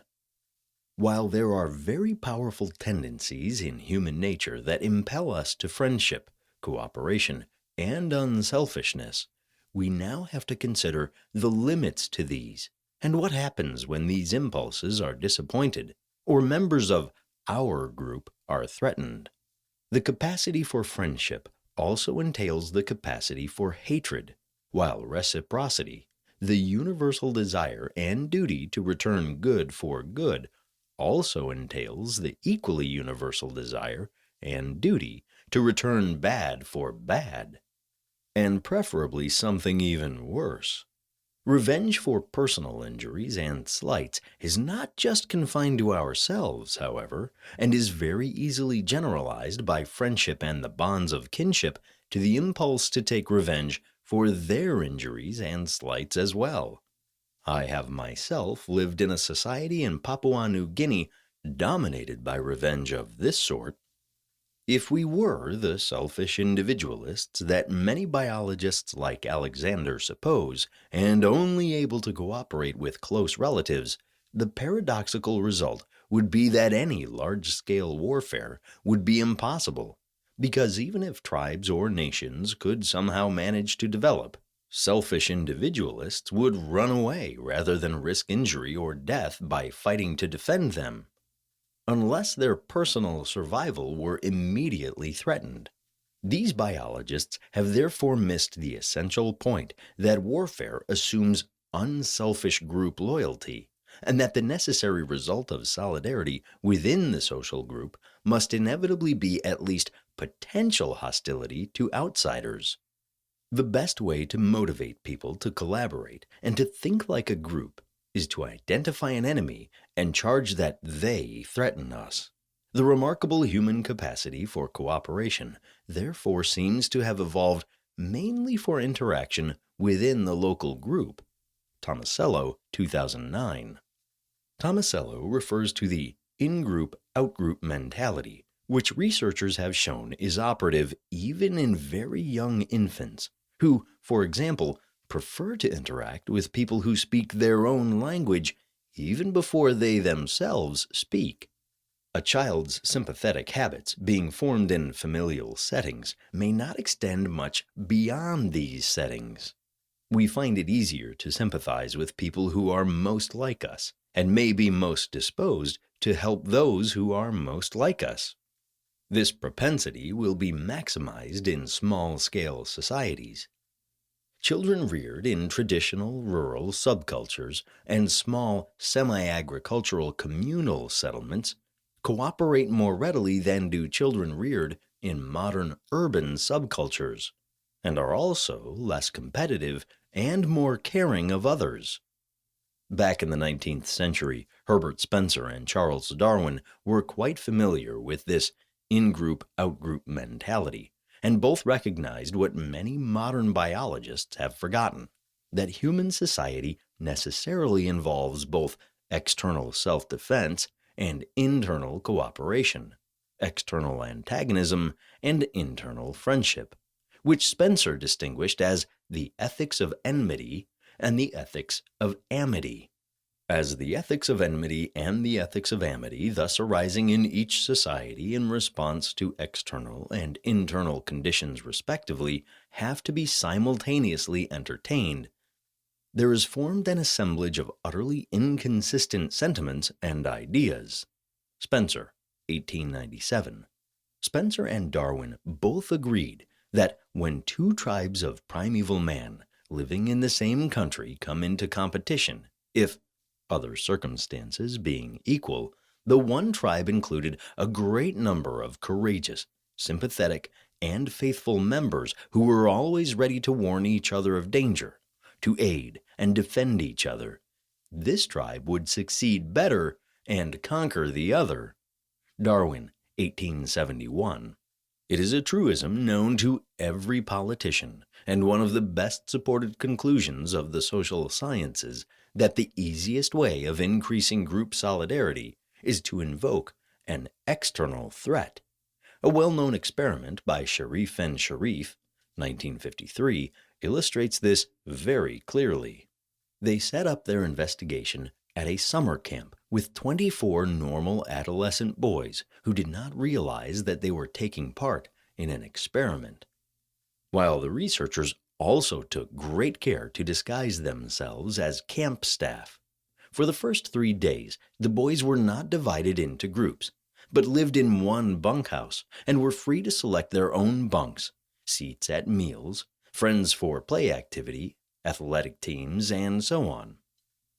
While there are very powerful tendencies in human nature that impel us to friendship, cooperation, and unselfishness, we now have to consider the limits to these and what happens when these impulses are disappointed or members of our group are threatened. The capacity for friendship also entails the capacity for hatred, while reciprocity, the universal desire and duty to return good for good, also entails the equally universal desire and duty to return bad for bad, and preferably something even worse, Revenge for personal injuries and slights is not just confined to ourselves, however, and is very easily generalized by friendship and the bonds of kinship to the impulse to take revenge for their injuries and slights as well. I have myself lived in a society in Papua New Guinea dominated by revenge of this sort. If we were the selfish individualists that many biologists like Alexander suppose, and only able to cooperate with close relatives, the paradoxical result would be that any large-scale warfare would be impossible, because even if tribes or nations could somehow manage to develop, selfish individualists would run away rather than risk injury or death by fighting to defend them, unless their personal survival were immediately threatened. These biologists have therefore missed the essential point that warfare assumes unselfish group loyalty, and that the necessary result of solidarity within the social group must inevitably be at least potential hostility to outsiders. The best way to motivate people to collaborate and to think like a group is to identify an enemy and charge that they threaten us. The remarkable human capacity for cooperation therefore seems to have evolved mainly for interaction within the local group. Tomasello, 2009. Tomasello refers to the in-group, out-group mentality, which researchers have shown is operative even in very young infants, who, for example, prefer to interact with people who speak their own language even before they themselves speak. A child's sympathetic habits, being formed in familial settings, may not extend much beyond these settings. We find it easier to sympathize with people who are most like us, and may be most disposed to help those who are most like us. This propensity will be maximized in small-scale societies. Children reared in traditional rural subcultures and small semi-agricultural communal settlements cooperate more readily than do children reared in modern urban subcultures, and are also less competitive and more caring of others. Back in the 19th century, Herbert Spencer and Charles Darwin were quite familiar with this in-group, out-group mentality, and both recognized what many modern biologists have forgotten, that human society necessarily involves both external self-defense and internal cooperation, external antagonism and internal friendship, which Spencer distinguished as the ethics of enmity and the ethics of amity. As the ethics of enmity and the ethics of amity, thus arising in each society in response to external and internal conditions respectively, have to be simultaneously entertained, there is formed an assemblage of utterly inconsistent sentiments and ideas. Spencer, 1897. Spencer and Darwin both agreed that when two tribes of primeval man living in the same country come into competition, if other circumstances being equal, the one tribe included a great number of courageous, sympathetic, and faithful members who were always ready to warn each other of danger, to aid and defend each other. This tribe would succeed better and conquer the other. Darwin, 1871. It is a truism known to every politician, and one of the best supported conclusions of the social sciences, that the easiest way of increasing group solidarity is to invoke an external threat. A well-known experiment by Sharif and Sharif, 1953, illustrates this very clearly. They set up their investigation at a summer camp with 24 normal adolescent boys who did not realize that they were taking part in an experiment. While the researchers also took great care to disguise themselves as camp staff. For the first 3 days, the boys were not divided into groups, but lived in one bunkhouse and were free to select their own bunks, seats at meals, friends for play activity, athletic teams, and so on.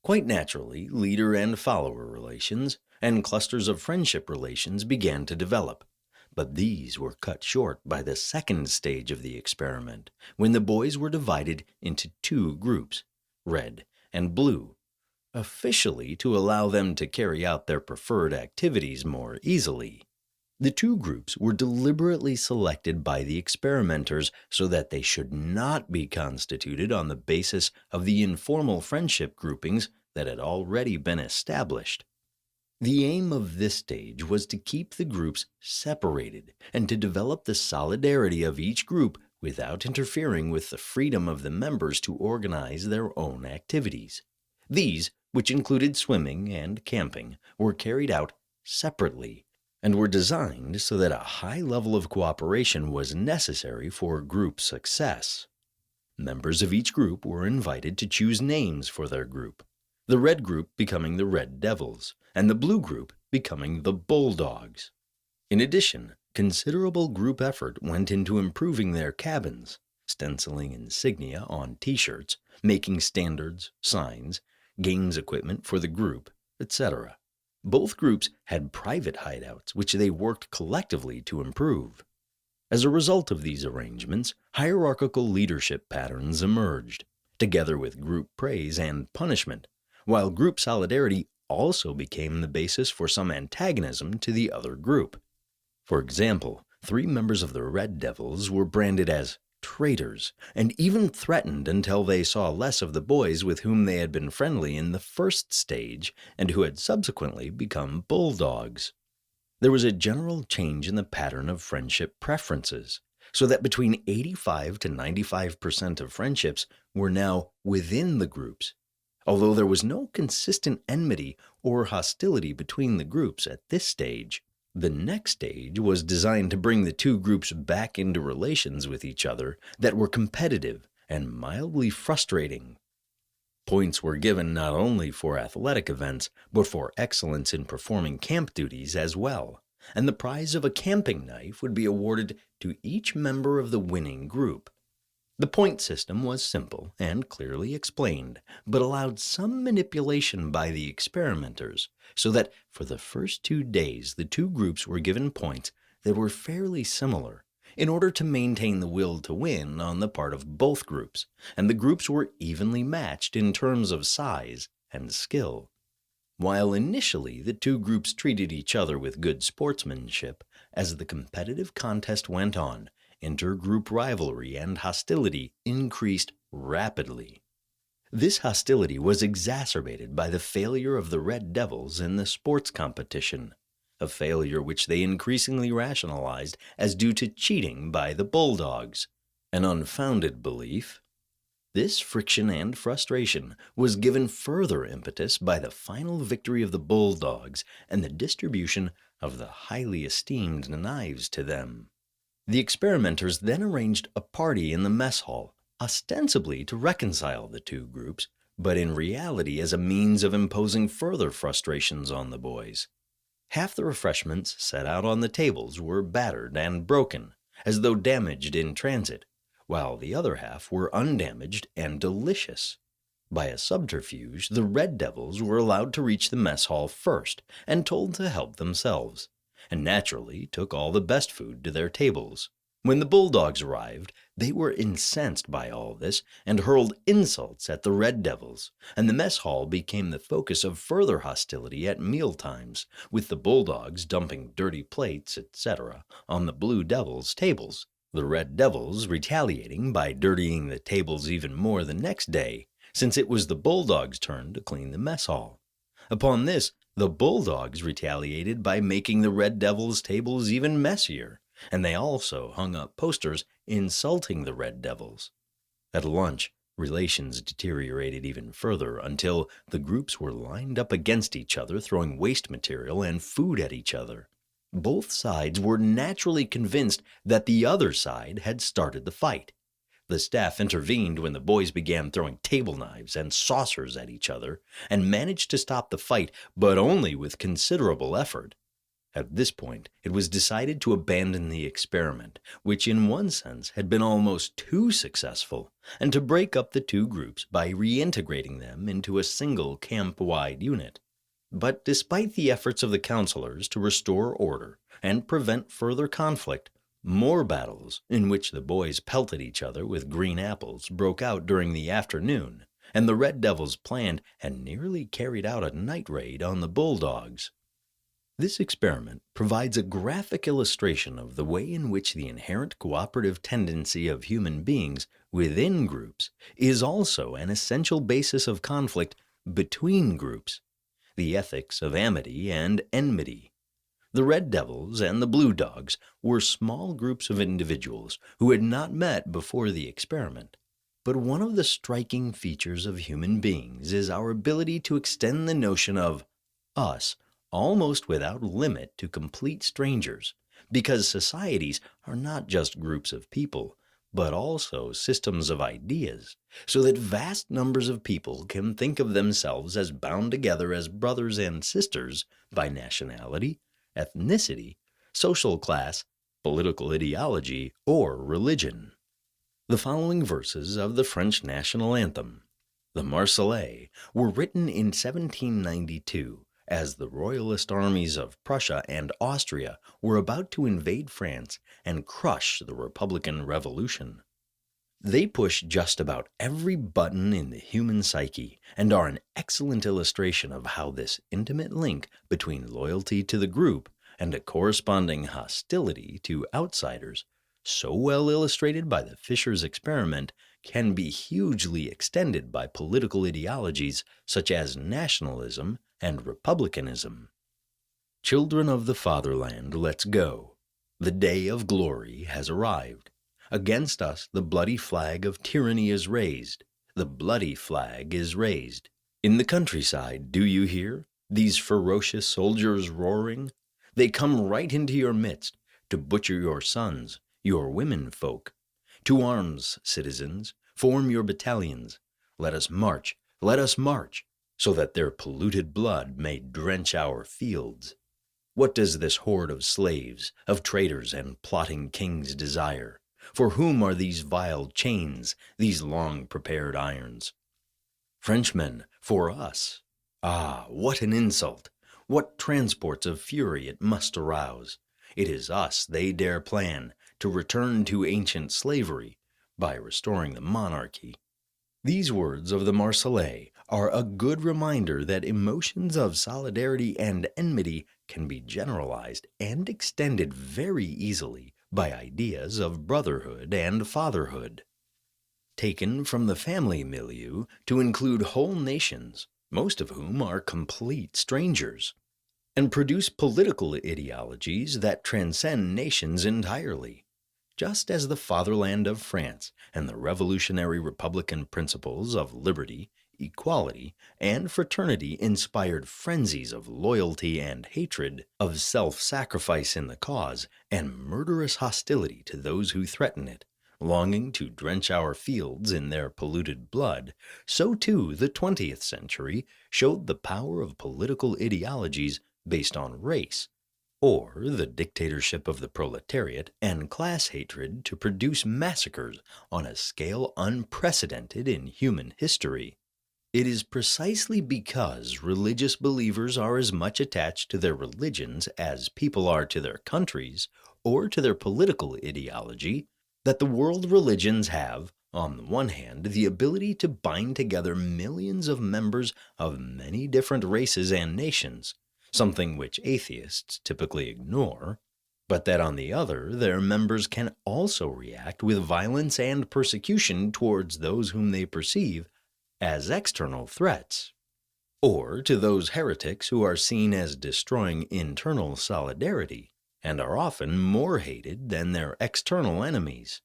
Quite naturally, leader and follower relations and clusters of friendship relations began to develop. But these were cut short by the second stage of the experiment, when the boys were divided into 2 groups, red, and blue, officially to allow them to carry out their preferred activities more easily. The two groups were deliberately selected by the experimenters so that they should not be constituted on the basis of the informal friendship groupings that had already been established. The aim of this stage was to keep the groups separated and to develop the solidarity of each group without interfering with the freedom of the members to organize their own activities. These, which included swimming and camping, were carried out separately and were designed so that a high level of cooperation was necessary for group success. Members of each group were invited to choose names for their group, the red group becoming the Red Devils, and the blue group becoming the Bulldogs. In addition, considerable group effort went into improving their cabins, stenciling insignia on t-shirts, making standards, signs, games equipment for the group, etc. Both groups had private hideouts which they worked collectively to improve. As a result of these arrangements, hierarchical leadership patterns emerged, together with group praise and punishment, while group solidarity also became the basis for some antagonism to the other group. For example, 3 members of the Red Devils were branded as traitors and even threatened until they saw less of the boys with whom they had been friendly in the first stage and who had subsequently become Bulldogs. There was a general change in the pattern of friendship preferences, so that between 85 to 95% of friendships were now within the groups, although there was no consistent enmity or hostility between the groups at this stage. The next stage was designed to bring the two groups back into relations with each other that were competitive and mildly frustrating. Points were given not only for athletic events, but for excellence in performing camp duties as well, and the prize of a camping knife would be awarded to each member of the winning group. The point system was simple and clearly explained, but allowed some manipulation by the experimenters, so that for the first 2 days the two groups were given points that were fairly similar, in order to maintain the will to win on the part of both groups, and the groups were evenly matched in terms of size and skill. While initially the two groups treated each other with good sportsmanship, as the competitive contest went on, intergroup rivalry and hostility increased rapidly. This hostility was exacerbated by the failure of the Red Devils in the sports competition, a failure which they increasingly rationalized as due to cheating by the Bulldogs, an unfounded belief. This friction and frustration was given further impetus by the final victory of the Bulldogs and the distribution of the highly esteemed knives to them. The experimenters then arranged a party in the mess hall, ostensibly to reconcile the two groups, but in reality as a means of imposing further frustrations on the boys. Half the refreshments set out on the tables were battered and broken, as though damaged in transit, while the other half were undamaged and delicious. By a subterfuge, the Red Devils were allowed to reach the mess hall first and told to help themselves, and naturally took all the best food to their tables. When the Bulldogs arrived, they were incensed by all this and hurled insults at the Red Devils, and the mess hall became the focus of further hostility at meal times, with the Bulldogs dumping dirty plates, etc., on the Blue Devils' tables, the Red Devils retaliating by dirtying the tables even more the next day, since it was the Bulldogs' turn to clean the mess hall. Upon this, the Bulldogs retaliated by making the Red Devils' tables even messier, and they also hung up posters insulting the Red Devils. At lunch, relations deteriorated even further until the groups were lined up against each other, throwing waste material and food at each other. Both sides were naturally convinced that the other side had started the fight. The staff intervened when the boys began throwing table knives and saucers at each other, and managed to stop the fight, but only with considerable effort. At this point, it was decided to abandon the experiment, which in one sense had been almost too successful, and to break up the two groups by reintegrating them into a single camp-wide unit. But despite the efforts of the counselors to restore order and prevent further conflict, more battles, in which the boys pelted each other with green apples, broke out during the afternoon, and the Red Devils planned and nearly carried out a night raid on the Bulldogs. This experiment provides a graphic illustration of the way in which the inherent cooperative tendency of human beings within groups is also an essential basis of conflict between groups, the ethics of amity and enmity. The Red Devils and the Blue Dogs were small groups of individuals who had not met before the experiment. But one of the striking features of human beings is our ability to extend the notion of us almost without limit to complete strangers, because societies are not just groups of people, but also systems of ideas, so that vast numbers of people can think of themselves as bound together as brothers and sisters by nationality, ethnicity, social class, political ideology, or religion. The following verses of the French national anthem, the Marseillaise, were written in 1792 as the royalist armies of Prussia and Austria were about to invade France and crush the Republican Revolution. They push just about every button in the human psyche and are an excellent illustration of how this intimate link between loyalty to the group and a corresponding hostility to outsiders, so well illustrated by the Fisher's experiment, can be hugely extended by political ideologies such as nationalism and republicanism. Children of the fatherland, let's go. The day of glory has arrived. Against us the bloody flag of tyranny is raised. The bloody flag is raised. In the countryside, do you hear these ferocious soldiers roaring? They come right into your midst to butcher your sons, your women folk. To arms, citizens, form your battalions. Let us march, so that their polluted blood may drench our fields. What does this horde of slaves, of traitors and plotting kings desire? For whom are these vile chains, these long-prepared irons? Frenchmen, for us. Ah, what an insult! What transports of fury it must arouse! It is us they dare plan to return to ancient slavery by restoring the monarchy. These words of the Marseillaise are a good reminder that emotions of solidarity and enmity can be generalized and extended very easily by ideas of brotherhood and fatherhood. Taken from the family milieu to include whole nations, most of whom are complete strangers, and produce political ideologies that transcend nations entirely. Just as the fatherland of France and the revolutionary republican principles of liberty, equality, and fraternity inspired frenzies of loyalty and hatred, of self-sacrifice in the cause, and murderous hostility to those who threaten it, longing to drench our fields in their polluted blood, so too the 20th century showed the power of political ideologies based on race, or the dictatorship of the proletariat and class hatred to produce massacres on a scale unprecedented in human history. It is precisely because religious believers are as much attached to their religions as people are to their countries or to their political ideology that the world religions have, on the one hand, the ability to bind together millions of members of many different races and nations, something which atheists typically ignore, but that on the other, their members can also react with violence and persecution towards those whom they perceive as external threats, or to those heretics who are seen as destroying internal solidarity and are often more hated than their external enemies.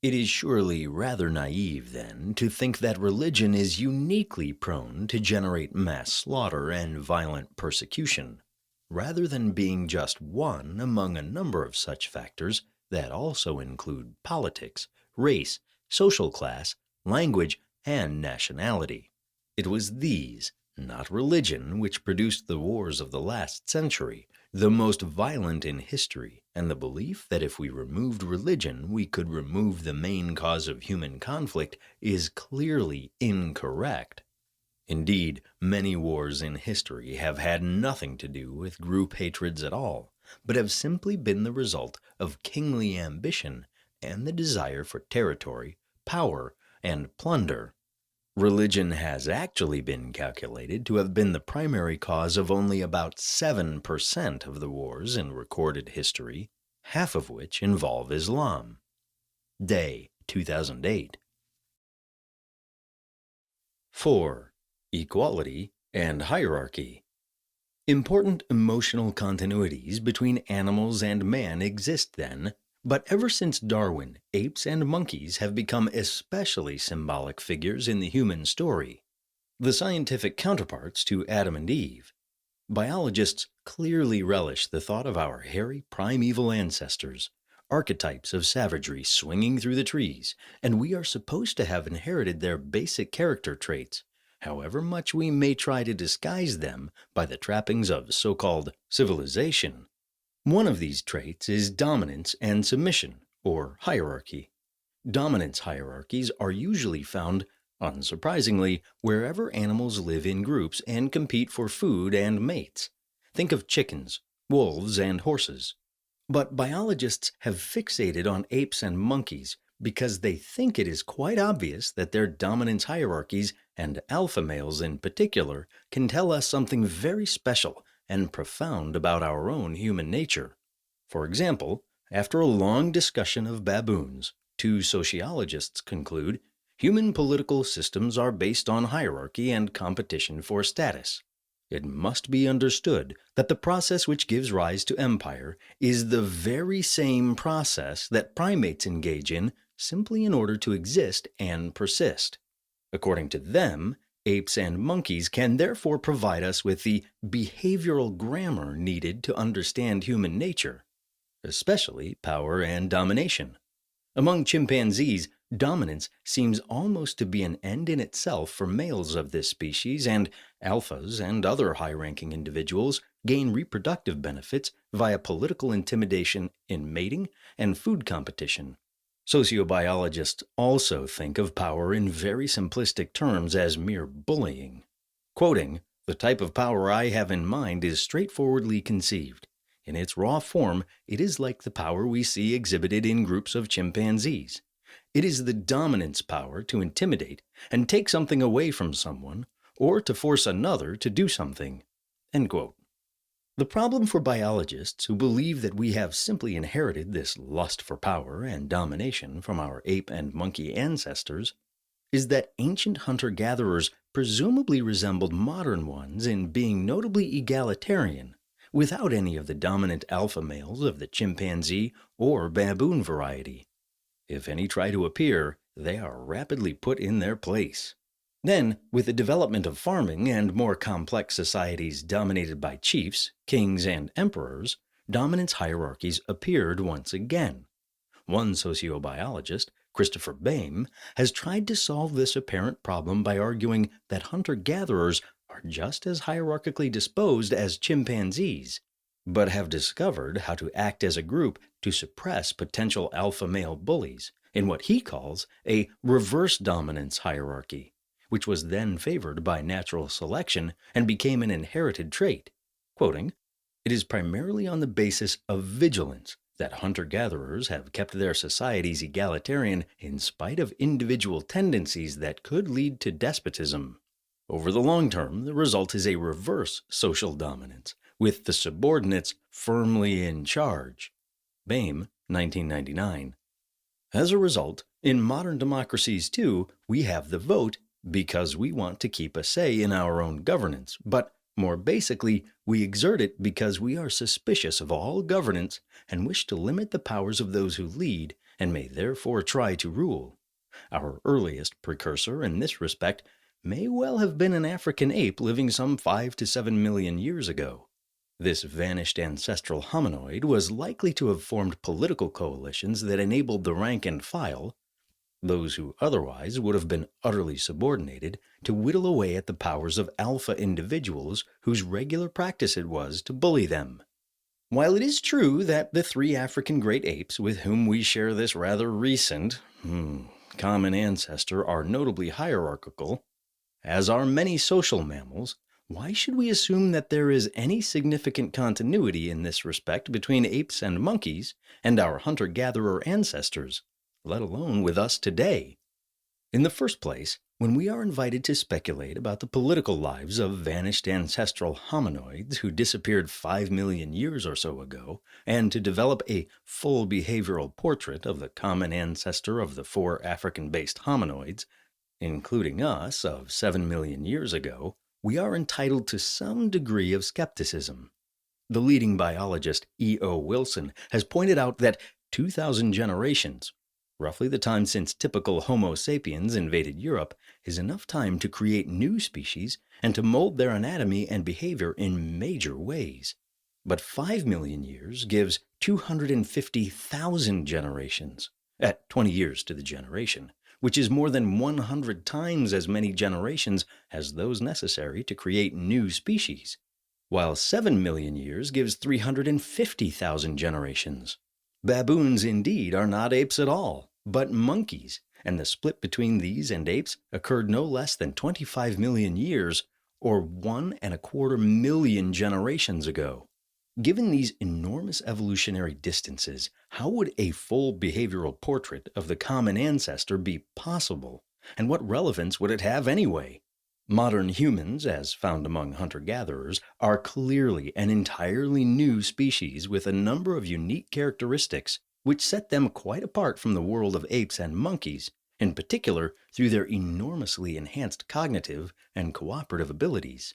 It is surely rather naive, then, to think that religion is uniquely prone to generate mass slaughter and violent persecution, rather than being just one among a number of such factors that also include politics, race, social class, language, and nationality. It was these, not religion, which produced the wars of the last century, the most violent in history, and the belief that if we removed religion we could remove the main cause of human conflict is clearly incorrect. Indeed, many wars in history have had nothing to do with group hatreds at all, but have simply been the result of kingly ambition and the desire for territory, power, and plunder. Religion has actually been calculated to have been the primary cause of only about 7% of the wars in recorded history, half of which involve Islam. Day, 2008. 4. Equality and hierarchy. Important emotional continuities between animals and man exist then, but ever since Darwin, apes and monkeys have become especially symbolic figures in the human story, the scientific counterparts to Adam and Eve. Biologists clearly relish the thought of our hairy primeval ancestors, archetypes of savagery swinging through the trees, and we are supposed to have inherited their basic character traits, however much we may try to disguise them by the trappings of so-called civilization. One of these traits is dominance and submission, or hierarchy. Dominance hierarchies are usually found, unsurprisingly, wherever animals live in groups and compete for food and mates. Think of chickens, wolves, and horses. But biologists have fixated on apes and monkeys because they think it is quite obvious that their dominance hierarchies, and alpha males in particular, can tell us something very special and profound about our own human nature. For example, after a long discussion of baboons, two sociologists conclude human political systems are based on hierarchy and competition for status. It must be understood that the process which gives rise to empire is the very same process that primates engage in simply in order to exist and persist. According to them, apes and monkeys can therefore provide us with the behavioral grammar needed to understand human nature, especially power and domination. Among chimpanzees, dominance seems almost to be an end in itself for males of this species, and alphas and other high-ranking individuals gain reproductive benefits via political intimidation in mating and food competition. Sociobiologists also think of power in very simplistic terms as mere bullying. Quoting, "The type of power I have in mind is straightforwardly conceived. In its raw form, it is like the power we see exhibited in groups of chimpanzees. It is the dominance power to intimidate and take something away from someone, or to force another to do something." End quote. The problem for biologists who believe that we have simply inherited this lust for power and domination from our ape and monkey ancestors is that ancient hunter-gatherers presumably resembled modern ones in being notably egalitarian, without any of the dominant alpha males of the chimpanzee or baboon variety. If any try to appear, they are rapidly put in their place. Then, with the development of farming and more complex societies dominated by chiefs, kings, and emperors, dominance hierarchies appeared once again. One sociobiologist, Christopher Baim, has tried to solve this apparent problem by arguing that hunter-gatherers are just as hierarchically disposed as chimpanzees, but have discovered how to act as a group to suppress potential alpha male bullies in what he calls a reverse dominance hierarchy, which was then favored by natural selection and became an inherited trait. Quoting, "It is primarily on the basis of vigilance that hunter-gatherers have kept their societies egalitarian in spite of individual tendencies that could lead to despotism. Over the long term, the result is a reverse social dominance, with the subordinates firmly in charge." Baim, 1999. As a result, in modern democracies too, we have the vote because we want to keep a say in our own governance, but more basically, we exert it because we are suspicious of all governance and wish to limit the powers of those who lead and may therefore try to rule. Our earliest precursor in this respect may well have been an African ape living some 5 to 7 million years ago. This vanished ancestral hominoid was likely to have formed political coalitions that enabled the rank and file, those who otherwise would have been utterly subordinated, to whittle away at the powers of alpha individuals whose regular practice it was to bully them. While it is true that the 3 African great apes with whom we share this rather recent, common ancestor are notably hierarchical, as are many social mammals, why should we assume that there is any significant continuity in this respect between apes and monkeys and our hunter-gatherer ancestors, let alone with us today? In the first place, When we are invited to speculate about the political lives of vanished ancestral hominoids who disappeared 5 million years or so ago, and to develop a full behavioral portrait of the common ancestor of the 4 African-based hominoids, including us, of 7 million years ago, we are entitled to some degree of skepticism. The leading biologist E.O. Wilson has pointed out that 2,000 generations, roughly the time since typical Homo sapiens invaded Europe, is enough time to create new species and to mold their anatomy and behavior in major ways. But 5 million years gives 250,000 generations, at 20 years to the generation, which is more than 100 times as many generations as those necessary to create new species, while 7 million years gives 350,000 generations. Baboons indeed are not apes at all, but monkeys, and the split between these and apes occurred no less than 25 million years, or 1.25 million generations ago. Given these enormous evolutionary distances, how would a full behavioral portrait of the common ancestor be possible, and what relevance would it have anyway? Modern humans, as found among hunter-gatherers, are clearly an entirely new species with a number of unique characteristics which set them quite apart from the world of apes and monkeys, in particular through their enormously enhanced cognitive and cooperative abilities.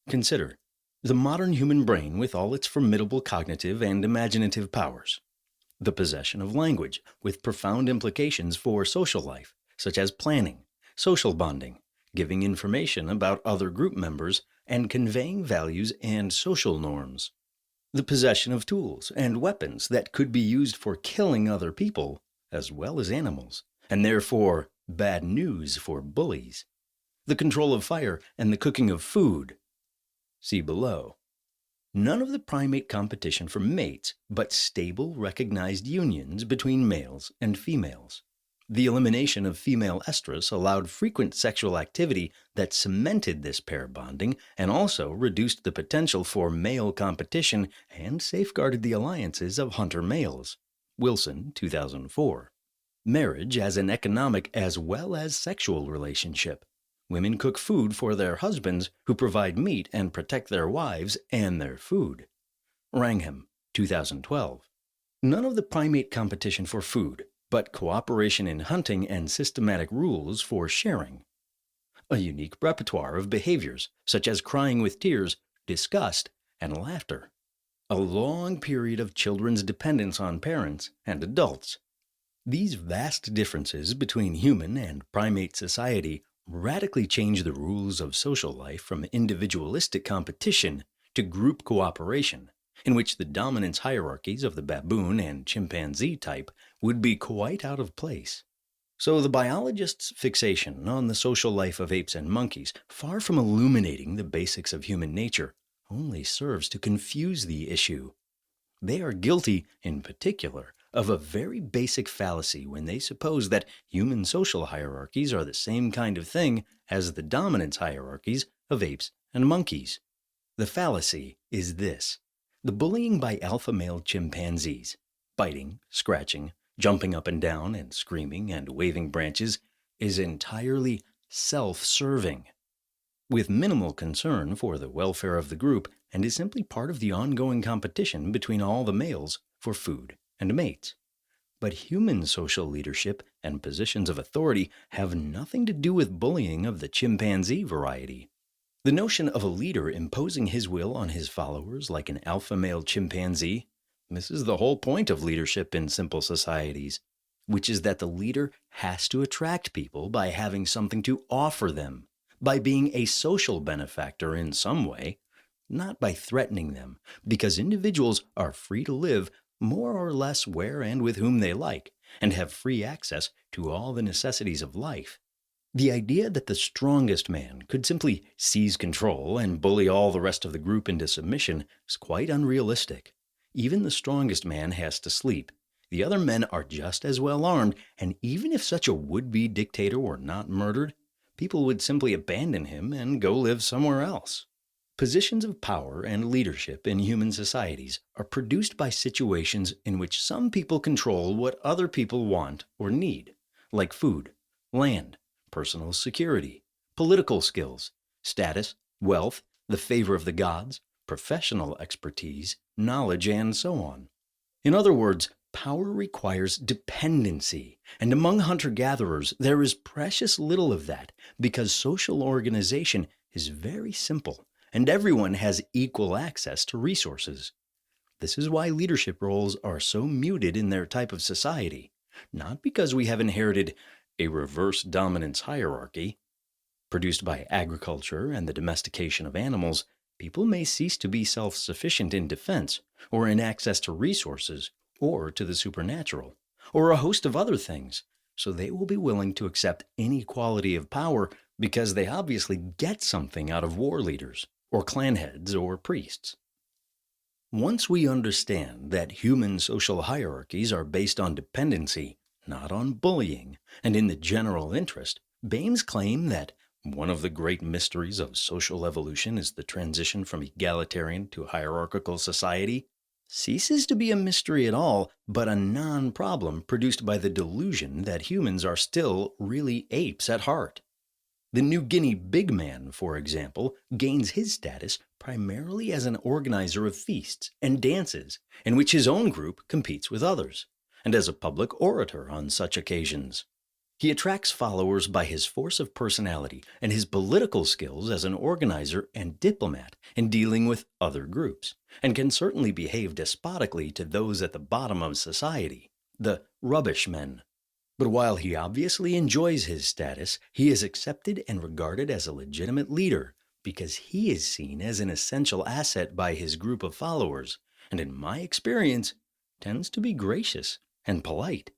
Consider the modern human brain with all its formidable cognitive and imaginative powers, the possession of language with profound implications for social life, such as planning, social bonding, giving information about other group members, and conveying values and social norms. The possession of tools and weapons that could be used for killing other people, as well as animals, and therefore bad news for bullies. The control of fire and the cooking of food. See below. None of the primate competition for mates, but stable, recognized unions between males and females. The elimination of female estrus allowed frequent sexual activity that cemented this pair bonding and also reduced the potential for male competition and safeguarded the alliances of hunter males. Wilson, 2004. Marriage as an economic as well as sexual relationship. Women cook food for their husbands who provide meat and protect their wives and their food. Wrangham, 2012. None of the primate competition for food, but cooperation in hunting and systematic rules for sharing. A unique repertoire of behaviors, such as crying with tears, disgust, and laughter. A long period of children's dependence on parents and adults. These vast differences between human and primate society radically change the rules of social life from individualistic competition to group cooperation, in which the dominance hierarchies of the baboon and chimpanzee type would be quite out of place. So the biologist's fixation on the social life of apes and monkeys, far from illuminating the basics of human nature, only serves to confuse the issue. They are guilty, in particular, of a very basic fallacy when they suppose that human social hierarchies are the same kind of thing as the dominance hierarchies of apes and monkeys. The fallacy is this. The bullying by alpha male chimpanzees, biting, scratching, jumping up and down and screaming and waving branches, is entirely self-serving, with minimal concern for the welfare of the group, and is simply part of the ongoing competition between all the males for food and mates. But human social leadership and positions of authority have nothing to do with bullying of the chimpanzee variety. The notion of a leader imposing his will on his followers like an alpha male chimpanzee, this is the whole point of leadership in simple societies, which is that the leader has to attract people by having something to offer them, by being a social benefactor in some way, not by threatening them, because individuals are free to live more or less where and with whom they like, and have free access to all the necessities of life. The idea that the strongest man could simply seize control and bully all the rest of the group into submission is quite unrealistic. Even the strongest man has to sleep. The other men are just as well armed, and even if such a would-be dictator were not murdered, people would simply abandon him and go live somewhere else. Positions of power and leadership in human societies are produced by situations in which some people control what other people want or need, like food, land, personal security, political skills, status, wealth, the favor of the gods, professional expertise, knowledge, and so on. In other words, power requires dependency, and among hunter-gatherers there is precious little of that because social organization is very simple and everyone has equal access to resources. This is why leadership roles are so muted in their type of society, not because we have inherited a reverse dominance hierarchy. Produced by agriculture and the domestication of animals, people may cease to be self-sufficient in defense, or in access to resources, or to the supernatural, or a host of other things, so they will be willing to accept any quality of power because they obviously get something out of war leaders, or clan heads, or priests. Once we understand that human social hierarchies are based on dependency, not on bullying, and in the general interest, Baines' claim that one of the great mysteries of social evolution is the transition from egalitarian to hierarchical society ceases to be a mystery at all, but a non-problem produced by the delusion that humans are still really apes at heart. The New Guinea big man, for example, gains his status primarily as an organizer of feasts and dances in which his own group competes with others, and as a public orator on such occasions. He attracts followers by his force of personality and his political skills as an organizer and diplomat in dealing with other groups, and can certainly behave despotically to those at the bottom of society, the rubbish men. But while he obviously enjoys his status, he is accepted and regarded as a legitimate leader because he is seen as an essential asset by his group of followers, and in my experience, tends to be gracious and polite.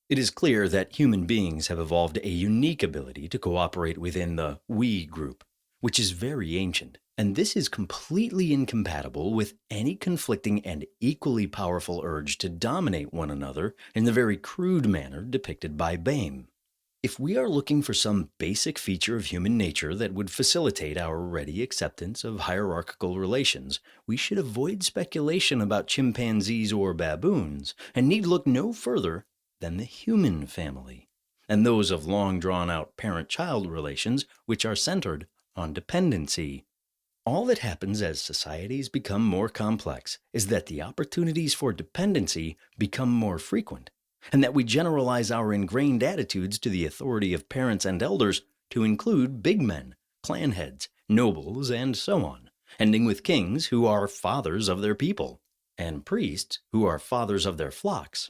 It is clear that human beings have evolved a unique ability to cooperate within the we group, which is very ancient, and this is completely incompatible with any conflicting and equally powerful urge to dominate one another in the very crude manner depicted by Bain. If we are looking for some basic feature of human nature that would facilitate our ready acceptance of hierarchical relations, we should avoid speculation about chimpanzees or baboons, and need look no further than the human family, and those of long drawn-out parent-child relations which are centered on dependency. All that happens as societies become more complex is that the opportunities for dependency become more frequent, and that we generalize our ingrained attitudes to the authority of parents and elders to include big men, clan heads, nobles, and so on, ending with kings who are fathers of their people, and priests who are fathers of their flocks.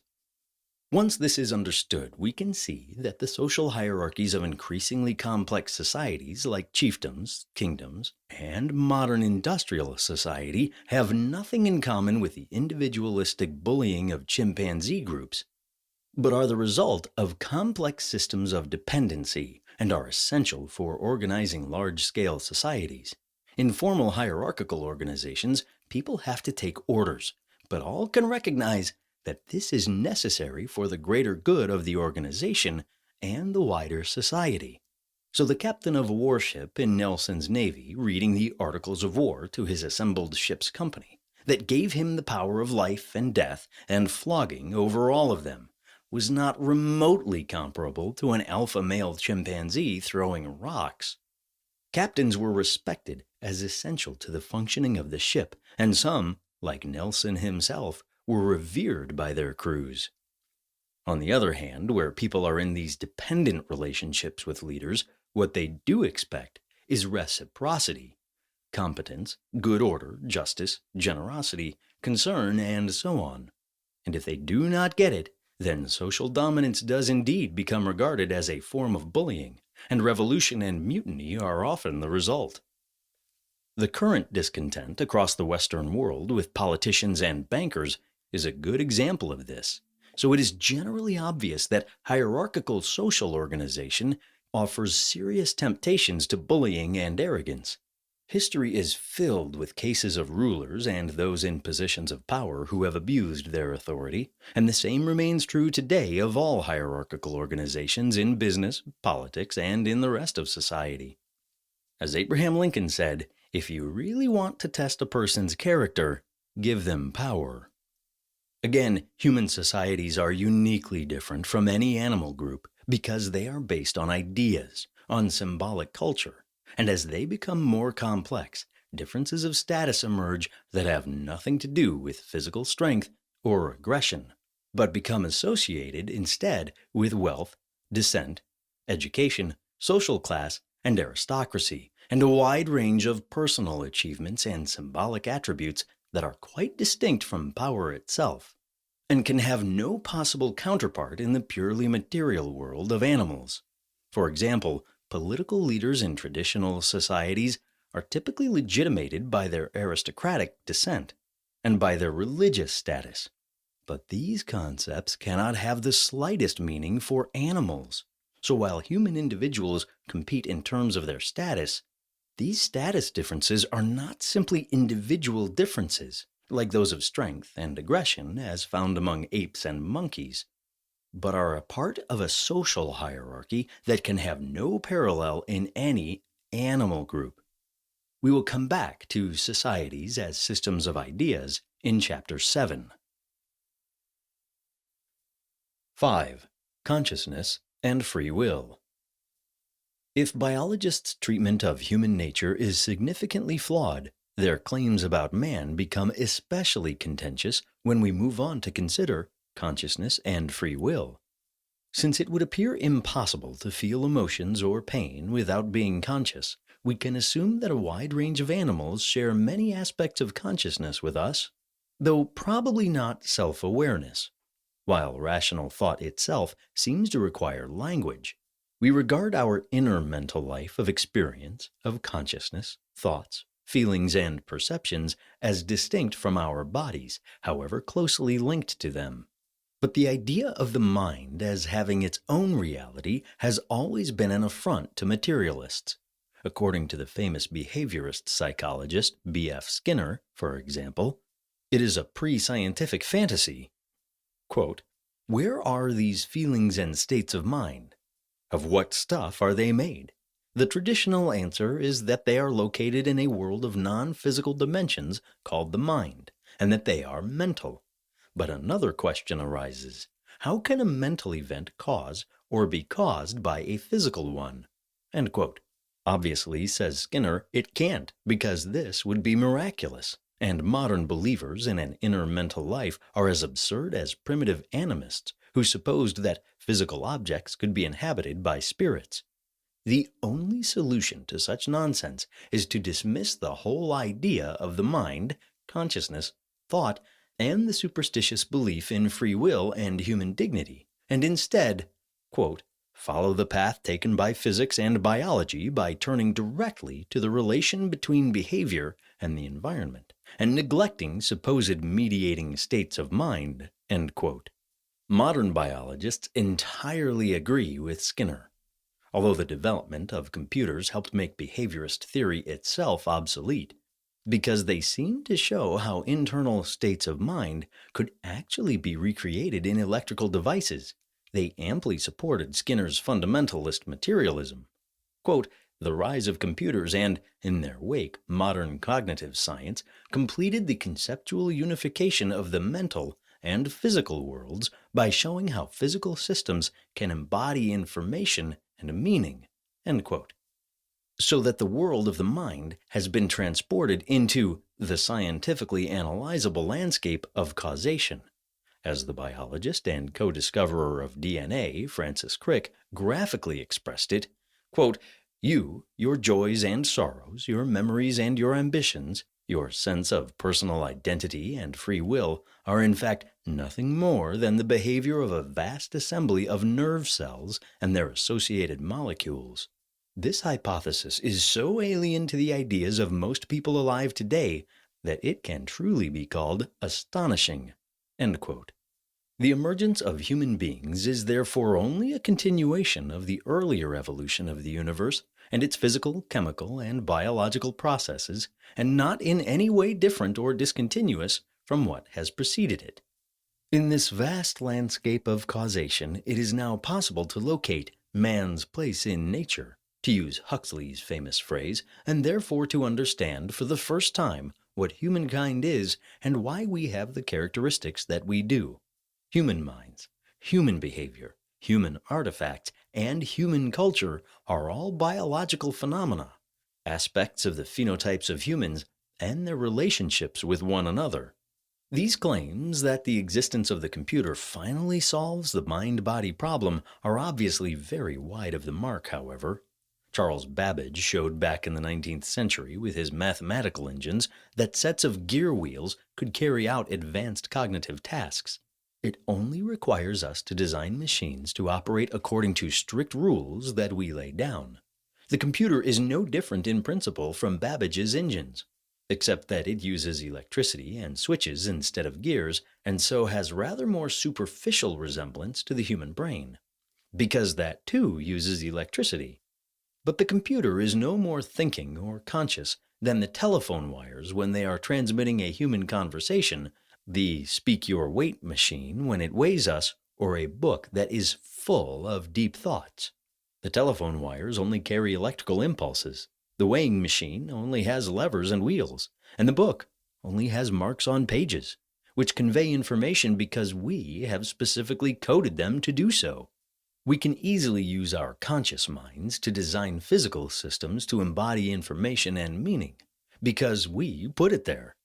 Once this is understood, we can see that the social hierarchies of increasingly complex societies like chiefdoms, kingdoms, and modern industrial society have nothing in common with the individualistic bullying of chimpanzee groups, but are the result of complex systems of dependency and are essential for organizing large-scale societies. In formal hierarchical organizations, people have to take orders, but all can recognize that this is necessary for the greater good of the organization and the wider society. So the captain of a warship in Nelson's navy reading the Articles of War to his assembled ship's company that gave him the power of life and death and flogging over all of them was not remotely comparable to an alpha male chimpanzee throwing rocks. Captains were respected as essential to the functioning of the ship, and some, like Nelson himself, were revered by their crews. On the other hand, where people are in these dependent relationships with leaders, what they do expect is reciprocity, competence, good order, justice, generosity, concern, and so on. And if they do not get it, then social dominance does indeed become regarded as a form of bullying, and revolution and mutiny are often the result. The current discontent across the Western world with politicians and bankers is a good example of this. So it is generally obvious that hierarchical social organization offers serious temptations to bullying and arrogance. History is filled with cases of rulers and those in positions of power who have abused their authority, and the same remains true today of all hierarchical organizations in business, politics, and in the rest of society. As Abraham Lincoln said, if you really want to test a person's character, give them power. Again, human societies are uniquely different from any animal group because they are based on ideas, on symbolic culture, and as they become more complex, differences of status emerge that have nothing to do with physical strength or aggression, but become associated instead with wealth, descent, education, social class, and aristocracy, and a wide range of personal achievements and symbolic attributes that are quite distinct from power itself, and can have no possible counterpart in the purely material world of animals. For example, political leaders in traditional societies are typically legitimated by their aristocratic descent and by their religious status. But these concepts cannot have the slightest meaning for animals. So while human individuals compete in terms of their status, these status differences are not simply individual differences, like those of strength and aggression as found among apes and monkeys, but are a part of a social hierarchy that can have no parallel in any animal group. We will come back to societies as systems of ideas in Chapter 7. 5. Consciousness and free will. If biologists' treatment of human nature is significantly flawed, their claims about man become especially contentious when we move on to consider consciousness and free will. Since it would appear impossible to feel emotions or pain without being conscious, we can assume that a wide range of animals share many aspects of consciousness with us, though probably not self-awareness. While rational thought itself seems to require language, we regard our inner mental life of experience, of consciousness, thoughts, feelings, and perceptions as distinct from our bodies, however closely linked to them. But the idea of the mind as having its own reality has always been an affront to materialists. According to the famous behaviorist psychologist B.F. Skinner, for example, it is a pre-scientific fantasy. Quote, "Where are these feelings and states of mind? Of what stuff are they made? The traditional answer is that they are located in a world of non-physical dimensions called the mind, and that they are mental. But another question arises. How can a mental event cause or be caused by a physical one?" End quote. Obviously, says Skinner, it can't, because this would be miraculous, and modern believers in an inner mental life are as absurd as primitive animists who supposed that physical objects could be inhabited by spirits. The only solution to such nonsense is to dismiss the whole idea of the mind, consciousness, thought, and the superstitious belief in free will and human dignity, and instead, quote, "follow the path taken by physics and biology by turning directly to the relation between behavior and the environment, and neglecting supposed mediating states of mind." End quote. Modern biologists entirely agree with Skinner. Although the development of computers helped make behaviorist theory itself obsolete, because they seem to show how internal states of mind could actually be recreated in electrical devices, they amply supported Skinner's fundamentalist materialism. Quote, "The rise of computers and, in their wake, modern cognitive science completed the conceptual unification of the mental and physical worlds by showing how physical systems can embody information and meaning." End quote. So that the world of the mind has been transported into the scientifically analyzable landscape of causation. As the biologist and co-discoverer of DNA, Francis Crick, graphically expressed it, quote, "You, your joys and sorrows, your memories and your ambitions, your sense of personal identity and free will are in fact nothing more than the behavior of a vast assembly of nerve cells and their associated molecules." This hypothesis is so alien to the ideas of most people alive today that it can truly be called astonishing. End quote. The emergence of human beings is therefore only a continuation of the earlier evolution of the universe and its physical, chemical, and biological processes, and not in any way different or discontinuous from what has preceded it. In this vast landscape of causation, it is now possible to locate man's place in nature, to use Huxley's famous phrase, and therefore to understand for the first time what humankind is and why we have the characteristics that we do. Human minds, human behavior, human artifacts, and human culture are all biological phenomena, aspects of the phenotypes of humans and their relationships with one another. These claims that the existence of the computer finally solves the mind-body problem are obviously very wide of the mark, however. Charles Babbage showed back in the 19th century with his mathematical engines that sets of gear wheels could carry out advanced cognitive tasks. It only requires us to design machines to operate according to strict rules that we lay down. The computer is no different in principle from Babbage's engines, except that it uses electricity and switches instead of gears, and so has rather more superficial resemblance to the human brain, because that too uses electricity. But the computer is no more thinking or conscious than the telephone wires when they are transmitting a human conversation, the speak your weight machine when it weighs us, or a book that is full of deep thoughts. The telephone wires only carry electrical impulses. The weighing machine only has levers and wheels, and the book only has marks on pages, which convey information because we have specifically coded them to do so. We can easily use our conscious minds to design physical systems to embody information and meaning, because we put it there.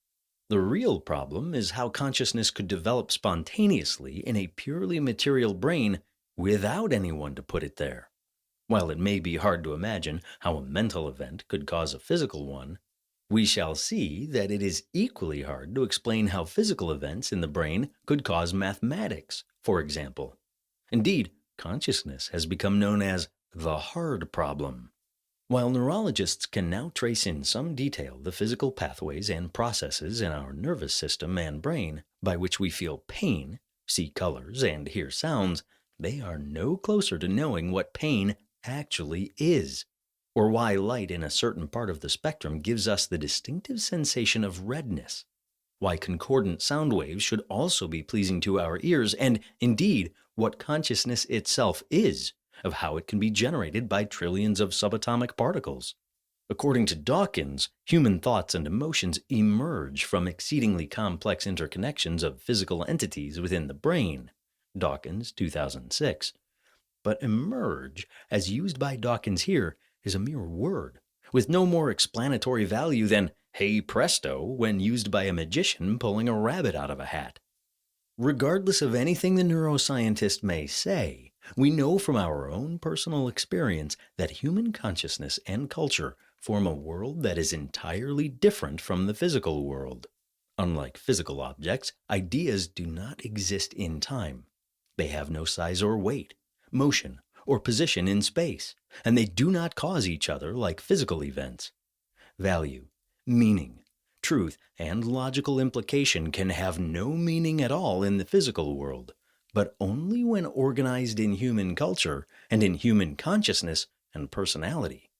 The real problem is how consciousness could develop spontaneously in a purely material brain without anyone to put it there. While it may be hard to imagine how a mental event could cause a physical one, we shall see that it is equally hard to explain how physical events in the brain could cause mathematics, for example. Indeed, consciousness has become known as the hard problem. While neurologists can now trace in some detail the physical pathways and processes in our nervous system and brain by which we feel pain, see colors, and hear sounds, they are no closer to knowing what pain actually is, or why light in a certain part of the spectrum gives us the distinctive sensation of redness, why concordant sound waves should also be pleasing to our ears, and indeed what consciousness itself is, of how it can be generated by trillions of subatomic particles. According to Dawkins, human thoughts and emotions emerge from exceedingly complex interconnections of physical entities within the brain. Dawkins, 2006. But emerge, as used by Dawkins here, is a mere word, with no more explanatory value than hey presto when used by a magician pulling a rabbit out of a hat. Regardless of anything the neuroscientist may say, we know from our own personal experience that human consciousness and culture form a world that is entirely different from the physical world. Unlike physical objects, ideas do not exist in time. They have no size or weight, motion, or position in space, and they do not cause each other like physical events. Value, meaning, truth, and logical implication can have no meaning at all in the physical world, but only when organized in human culture and in human consciousness and personality.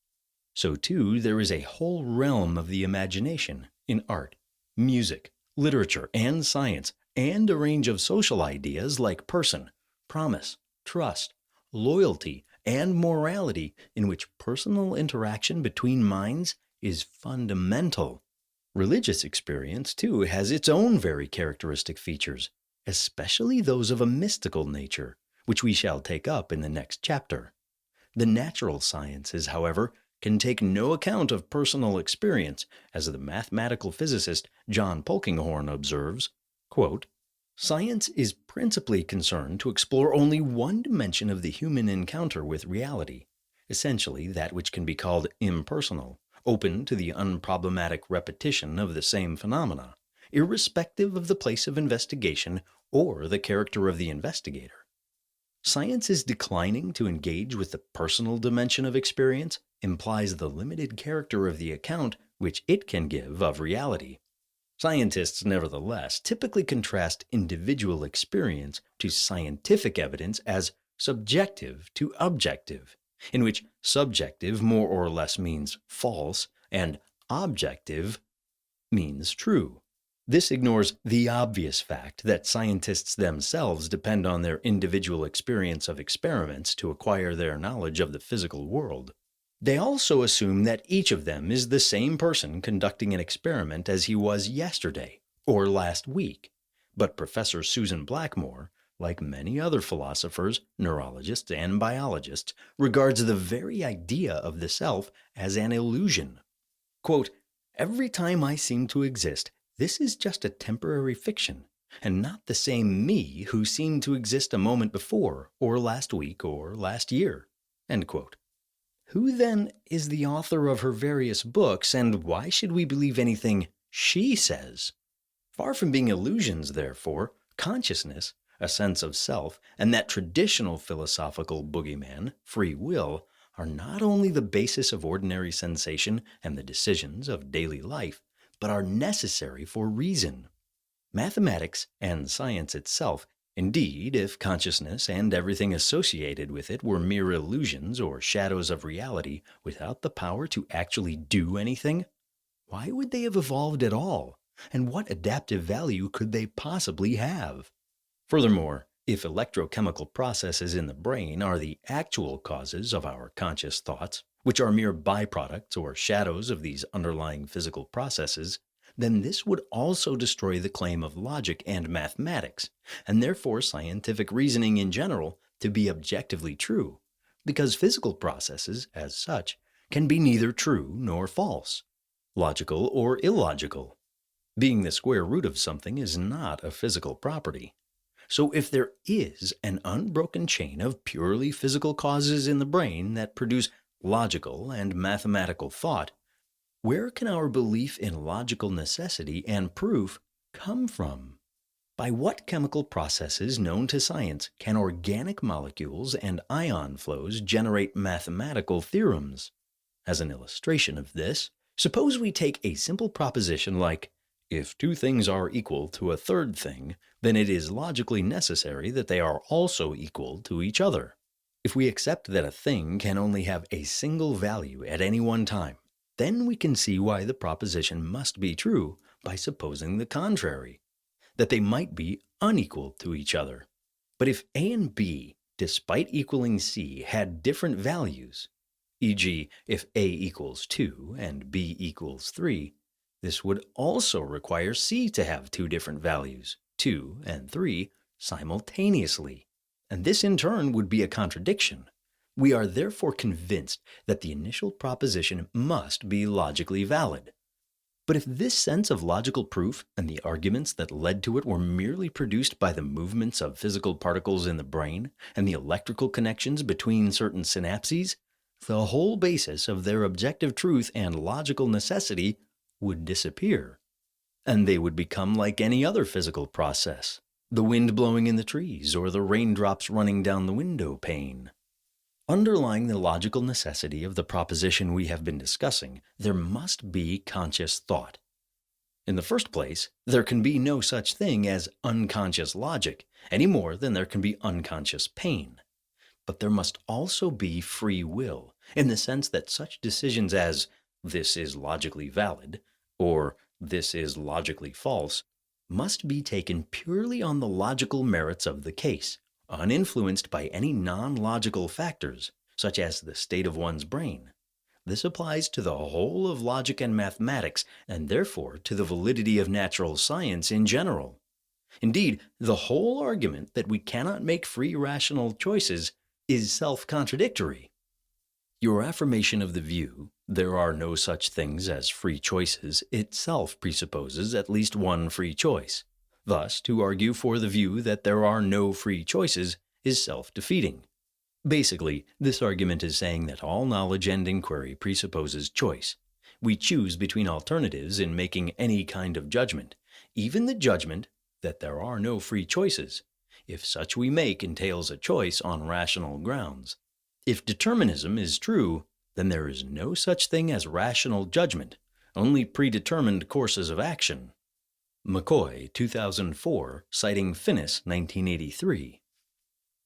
So too, there is a whole realm of the imagination in art, music, literature, and science, and a range of social ideas like person, promise, trust, loyalty, and morality in which personal interaction between minds is fundamental. Religious experience, too, has its own very characteristic features, especially those of a mystical nature, which we shall take up in the next chapter. The natural sciences, however, can take no account of personal experience, as the mathematical physicist John Polkinghorne observes, quote, "Science is principally concerned to explore only one dimension of the human encounter with reality, essentially that which can be called impersonal, open to the unproblematic repetition of the same phenomena, irrespective of the place of investigation or the character of the investigator. Science is declining to engage with the personal dimension of experience implies the limited character of the account which it can give of reality. Scientists, nevertheless, typically contrast individual experience to scientific evidence as subjective to objective, in which subjective more or less means false and objective means true. This ignores the obvious fact that scientists themselves depend on their individual experience of experiments to acquire their knowledge of the physical world. They also assume that each of them is the same person conducting an experiment as he was yesterday or last week. But Professor Susan Blackmore, like many other philosophers, neurologists, and biologists, regards the very idea of the self as an illusion. Quote, "Every time I seem to exist, this is just a temporary fiction, and not the same me who seemed to exist a moment before, or last week, or last year." End quote. Who then is the author of her various books, and why should we believe anything she says? Far from being illusions, therefore, consciousness, a sense of self, and that traditional philosophical boogeyman, free will, are not only the basis of ordinary sensation and the decisions of daily life, but are necessary for reason. Mathematics and science itself, indeed, if consciousness and everything associated with it were mere illusions or shadows of reality without the power to actually do anything, why would they have evolved at all? And what adaptive value could they possibly have? Furthermore, if electrochemical processes in the brain are the actual causes of our conscious thoughts, which are mere byproducts or shadows of these underlying physical processes, then this would also destroy the claim of logic and mathematics, and therefore scientific reasoning in general, to be objectively true, because physical processes, as such, can be neither true nor false, logical or illogical. Being the square root of something is not a physical property. So if there is an unbroken chain of purely physical causes in the brain that produce logical and mathematical thought, where can our belief in logical necessity and proof come from? By what chemical processes known to science can organic molecules and ion flows generate mathematical theorems? As an illustration of this, suppose we take a simple proposition like, if two things are equal to a third thing, then it is logically necessary that they are also equal to each other. If we accept that a thing can only have a single value at any one time, then we can see why the proposition must be true by supposing the contrary, that they might be unequal to each other. But if A and B, despite equaling C, had different values, e.g., if A equals 2 and B equals 3, this would also require C to have two different values, 2 and 3, simultaneously, and this in turn would be a contradiction. We are therefore convinced that the initial proposition must be logically valid. But if this sense of logical proof and the arguments that led to it were merely produced by the movements of physical particles in the brain and the electrical connections between certain synapses, the whole basis of their objective truth and logical necessity would disappear, and they would become like any other physical process, the wind blowing in the trees or the raindrops running down the window pane. Underlying the logical necessity of the proposition we have been discussing, there must be conscious thought. In the first place, there can be no such thing as unconscious logic, any more than there can be unconscious pain. But there must also be free will, in the sense that such decisions as, this is logically valid, or this is logically false, must be taken purely on the logical merits of the case, uninfluenced by any non-logical factors, such as the state of one's brain. This applies to the whole of logic and mathematics, and therefore to the validity of natural science in general. Indeed, the whole argument that we cannot make free rational choices is self-contradictory. Your affirmation of the view, there are no such things as free choices, itself presupposes at least one free choice. Thus, to argue for the view that there are no free choices is self-defeating. Basically, this argument is saying that all knowledge and inquiry presupposes choice. We choose between alternatives in making any kind of judgment, even the judgment that there are no free choices, if such we make entails a choice on rational grounds. If determinism is true, then there is no such thing as rational judgment, only predetermined courses of action. McCoy, 2004, citing Finnis, 1983.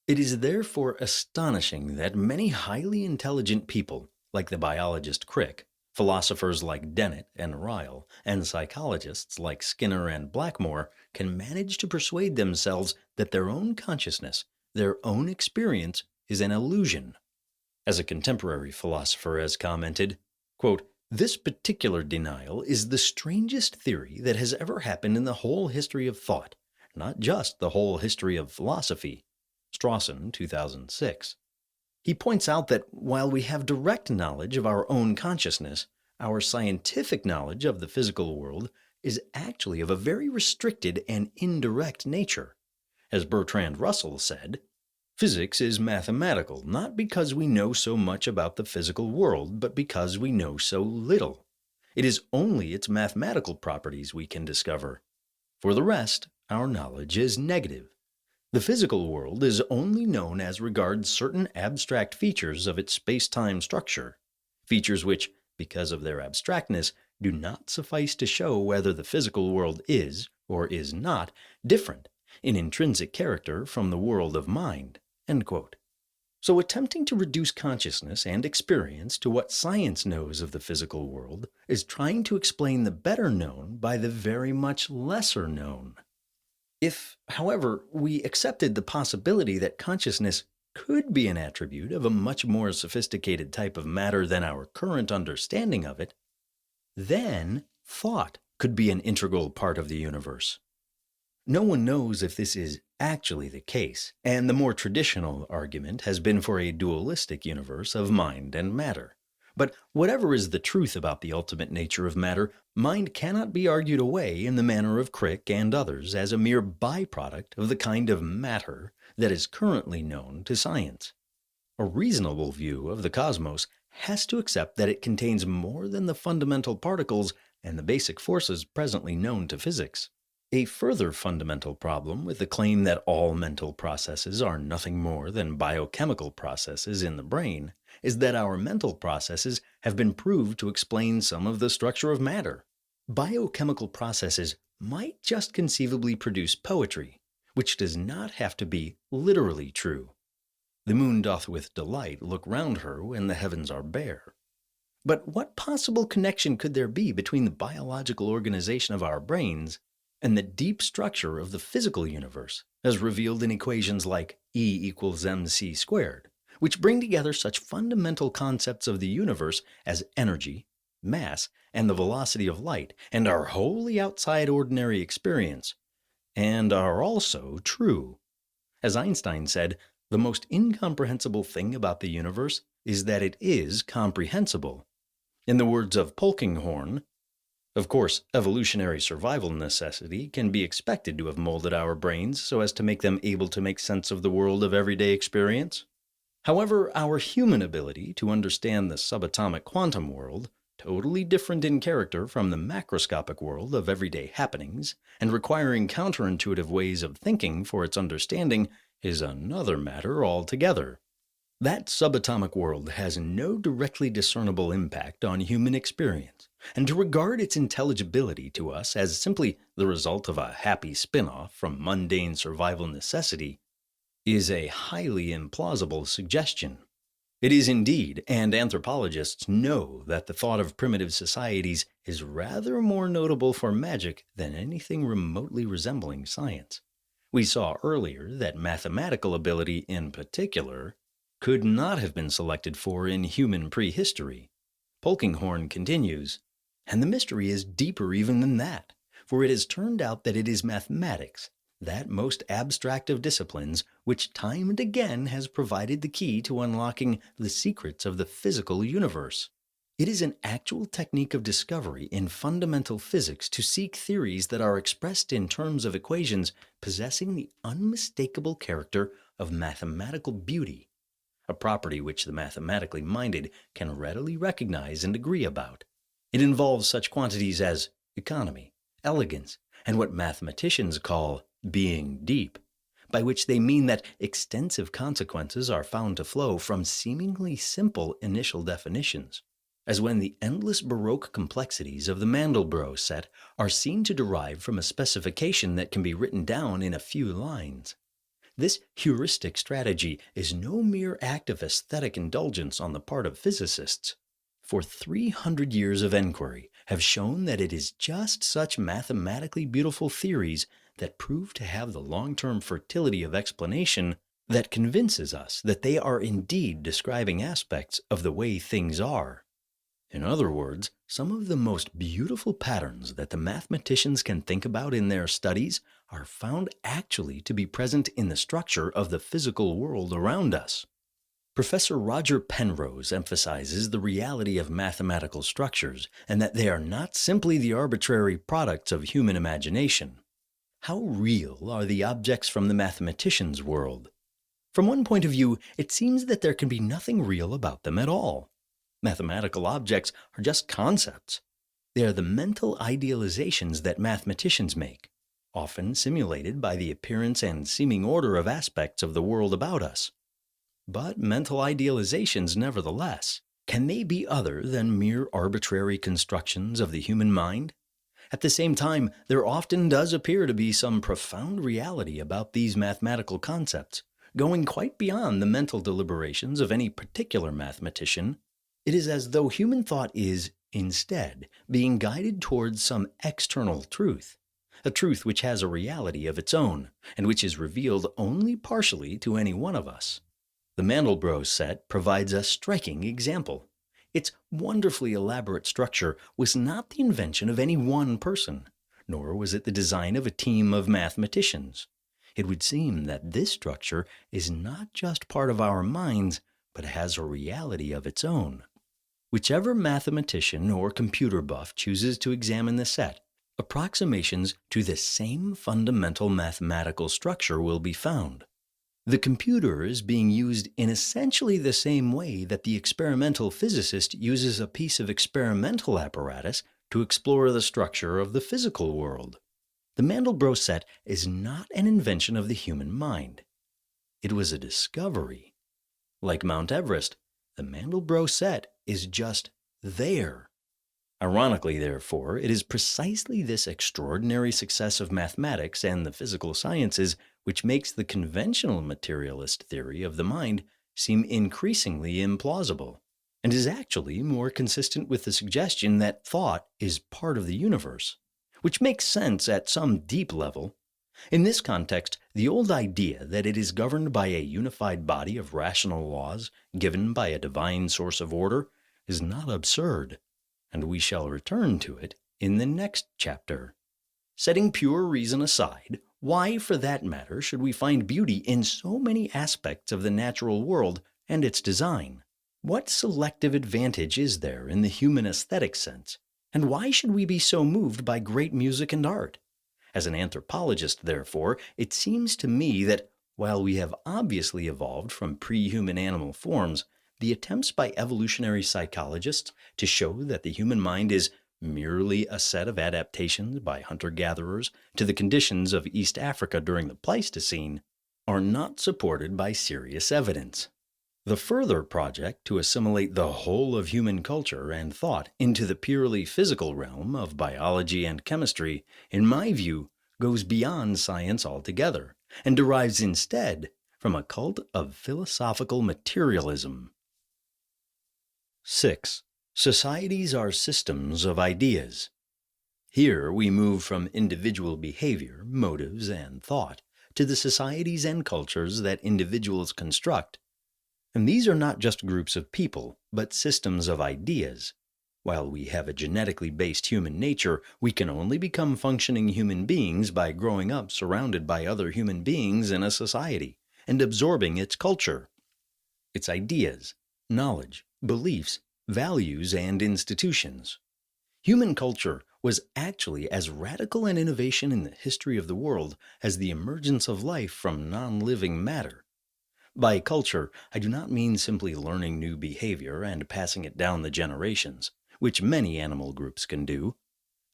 It is therefore astonishing that many highly intelligent people, like the biologist Crick, philosophers like Dennett and Ryle, and psychologists like Skinner and Blackmore, can manage to persuade themselves that their own consciousness, their own experience, is an illusion. As a contemporary philosopher has commented, quote, "This particular denial is the strangest theory that has ever happened in the whole history of thought. not just the whole history of philosophy. Strawson, 2006. He points out that while we have direct knowledge of our own consciousness, our scientific knowledge of the physical world is actually of a very restricted and indirect nature. As Bertrand Russell said, "Physics is mathematical not because we know so much about the physical world, but because we know so little. It is only its mathematical properties we can discover. For the rest, our knowledge is negative. The physical world is only known as regards certain abstract features of its space-time structure, features which, because of their abstractness, do not suffice to show whether the physical world is, or is not, different in intrinsic character from the world of mind." End quote. So attempting to reduce consciousness and experience to what science knows of the physical world is trying to explain the better known by the very much lesser known. If, however, we accepted the possibility that consciousness could be an attribute of a much more sophisticated type of matter than our current understanding of it, then thought could be an integral part of the universe. No one knows if this is actually the case, and the more traditional argument has been for a dualistic universe of mind and matter. But whatever is the truth about the ultimate nature of matter, mind cannot be argued away in the manner of Crick and others as a mere byproduct of the kind of matter that is currently known to science. A reasonable view of the cosmos has to accept that it contains more than the fundamental particles and the basic forces presently known to physics. A further fundamental problem with the claim that all mental processes are nothing more than biochemical processes in the brain is that our mental processes have been proved to explain some of the structure of matter. Biochemical processes might just conceivably produce poetry, which does not have to be literally true. The moon doth with delight look round her when the heavens are bare. But what possible connection could there be between the biological organization of our brains and the deep structure of the physical universe, as revealed in equations like E=mc², which bring together such fundamental concepts of the universe as energy, mass, and the velocity of light, and are wholly outside ordinary experience, and are also true? As Einstein said, the most incomprehensible thing about the universe is that it is comprehensible. In the words of Polkinghorne, of course, evolutionary survival necessity can be expected to have molded our brains so as to make them able to make sense of the world of everyday experience. However, our human ability to understand the subatomic quantum world, totally different in character from the macroscopic world of everyday happenings, and requiring counterintuitive ways of thinking for its understanding, is another matter altogether. That subatomic world has no directly discernible impact on human experience, and to regard its intelligibility to us as simply the result of a happy spin-off from mundane survival necessity is a highly implausible suggestion. It is indeed, and anthropologists know that the thought of primitive societies is rather more notable for magic than anything remotely resembling science. We saw earlier that mathematical ability in particular could not have been selected for in human prehistory. Polkinghorne continues, and the mystery is deeper even than that, for it has turned out that it is mathematics, that most abstract of disciplines, which time and again has provided the key to unlocking the secrets of the physical universe. It is an actual technique of discovery in fundamental physics to seek theories that are expressed in terms of equations possessing the unmistakable character of mathematical beauty, a property which the mathematically minded can readily recognize and agree about. It involves such quantities as economy, elegance, and what mathematicians call being deep, by which they mean that extensive consequences are found to flow from seemingly simple initial definitions, as when the endless Baroque complexities of the Mandelbrot set are seen to derive from a specification that can be written down in a few lines. This heuristic strategy is no mere act of aesthetic indulgence on the part of physicists. For 300 years of enquiry have shown that it is just such mathematically beautiful theories that prove to have the long-term fertility of explanation that convinces us that they are indeed describing aspects of the way things are. In other words, some of the most beautiful patterns that the mathematicians can think about in their studies are found actually to be present in the structure of the physical world around us. Professor Roger Penrose emphasizes the reality of mathematical structures and that they are not simply the arbitrary products of human imagination. How real are the objects from the mathematician's world? From one point of view, it seems that there can be nothing real about them at all. Mathematical objects are just concepts. They are the mental idealizations that mathematicians make, often simulated by the appearance and seeming order of aspects of the world about us. But mental idealizations, nevertheless, can they be other than mere arbitrary constructions of the human mind? At the same time, there often does appear to be some profound reality about these mathematical concepts, going quite beyond the mental deliberations of any particular mathematician. It is as though human thought is, instead, being guided towards some external truth, a truth which has a reality of its own, and which is revealed only partially to any one of us. The Mandelbrot set provides a striking example. Its wonderfully elaborate structure was not the invention of any one person, nor was it the design of a team of mathematicians. It would seem that this structure is not just part of our minds, but has a reality of its own. Whichever mathematician or computer buff chooses to examine the set, approximations to the same fundamental mathematical structure will be found. The computer is being used in essentially the same way that the experimental physicist uses a piece of experimental apparatus to explore the structure of the physical world. The Mandelbrot set is not an invention of the human mind. It was a discovery. Like Mount Everest, the Mandelbrot set is just there. Ironically, therefore, it is precisely this extraordinary success of mathematics and the physical sciences which makes the conventional materialist theory of the mind seem increasingly implausible, and is actually more consistent with the suggestion that thought is part of the universe, which makes sense at some deep level. In this context, the old idea that it is governed by a unified body of rational laws given by a divine source of order is not absurd, and we shall return to it in the next chapter. Setting pure reason aside, why, for that matter, should we find beauty in so many aspects of the natural world and its design? What selective advantage is there in the human aesthetic sense, and why should we be so moved by great music and art? As an anthropologist, therefore, it seems to me that, while we have obviously evolved from pre-human animal forms, the attempts by evolutionary psychologists to show that the human mind is merely a set of adaptations by hunter-gatherers to the conditions of East Africa during the Pleistocene are not supported by serious evidence. The further project to assimilate the whole of human culture and thought into the purely physical realm of biology and chemistry, in my view, goes beyond science altogether, and derives instead from a cult of philosophical materialism. 6. Societies are systems of ideas. Here we move from individual behavior, motives, and thought to the societies and cultures that individuals construct. And these are not just groups of people, but systems of ideas. While we have a genetically based human nature, we can only become functioning human beings by growing up surrounded by other human beings in a society and absorbing its culture, its ideas, knowledge, beliefs, values, and institutions. Human culture was actually as radical an innovation in the history of the world as the emergence of life from non-living matter. By culture, I do not mean simply learning new behavior and passing it down the generations, which many animal groups can do.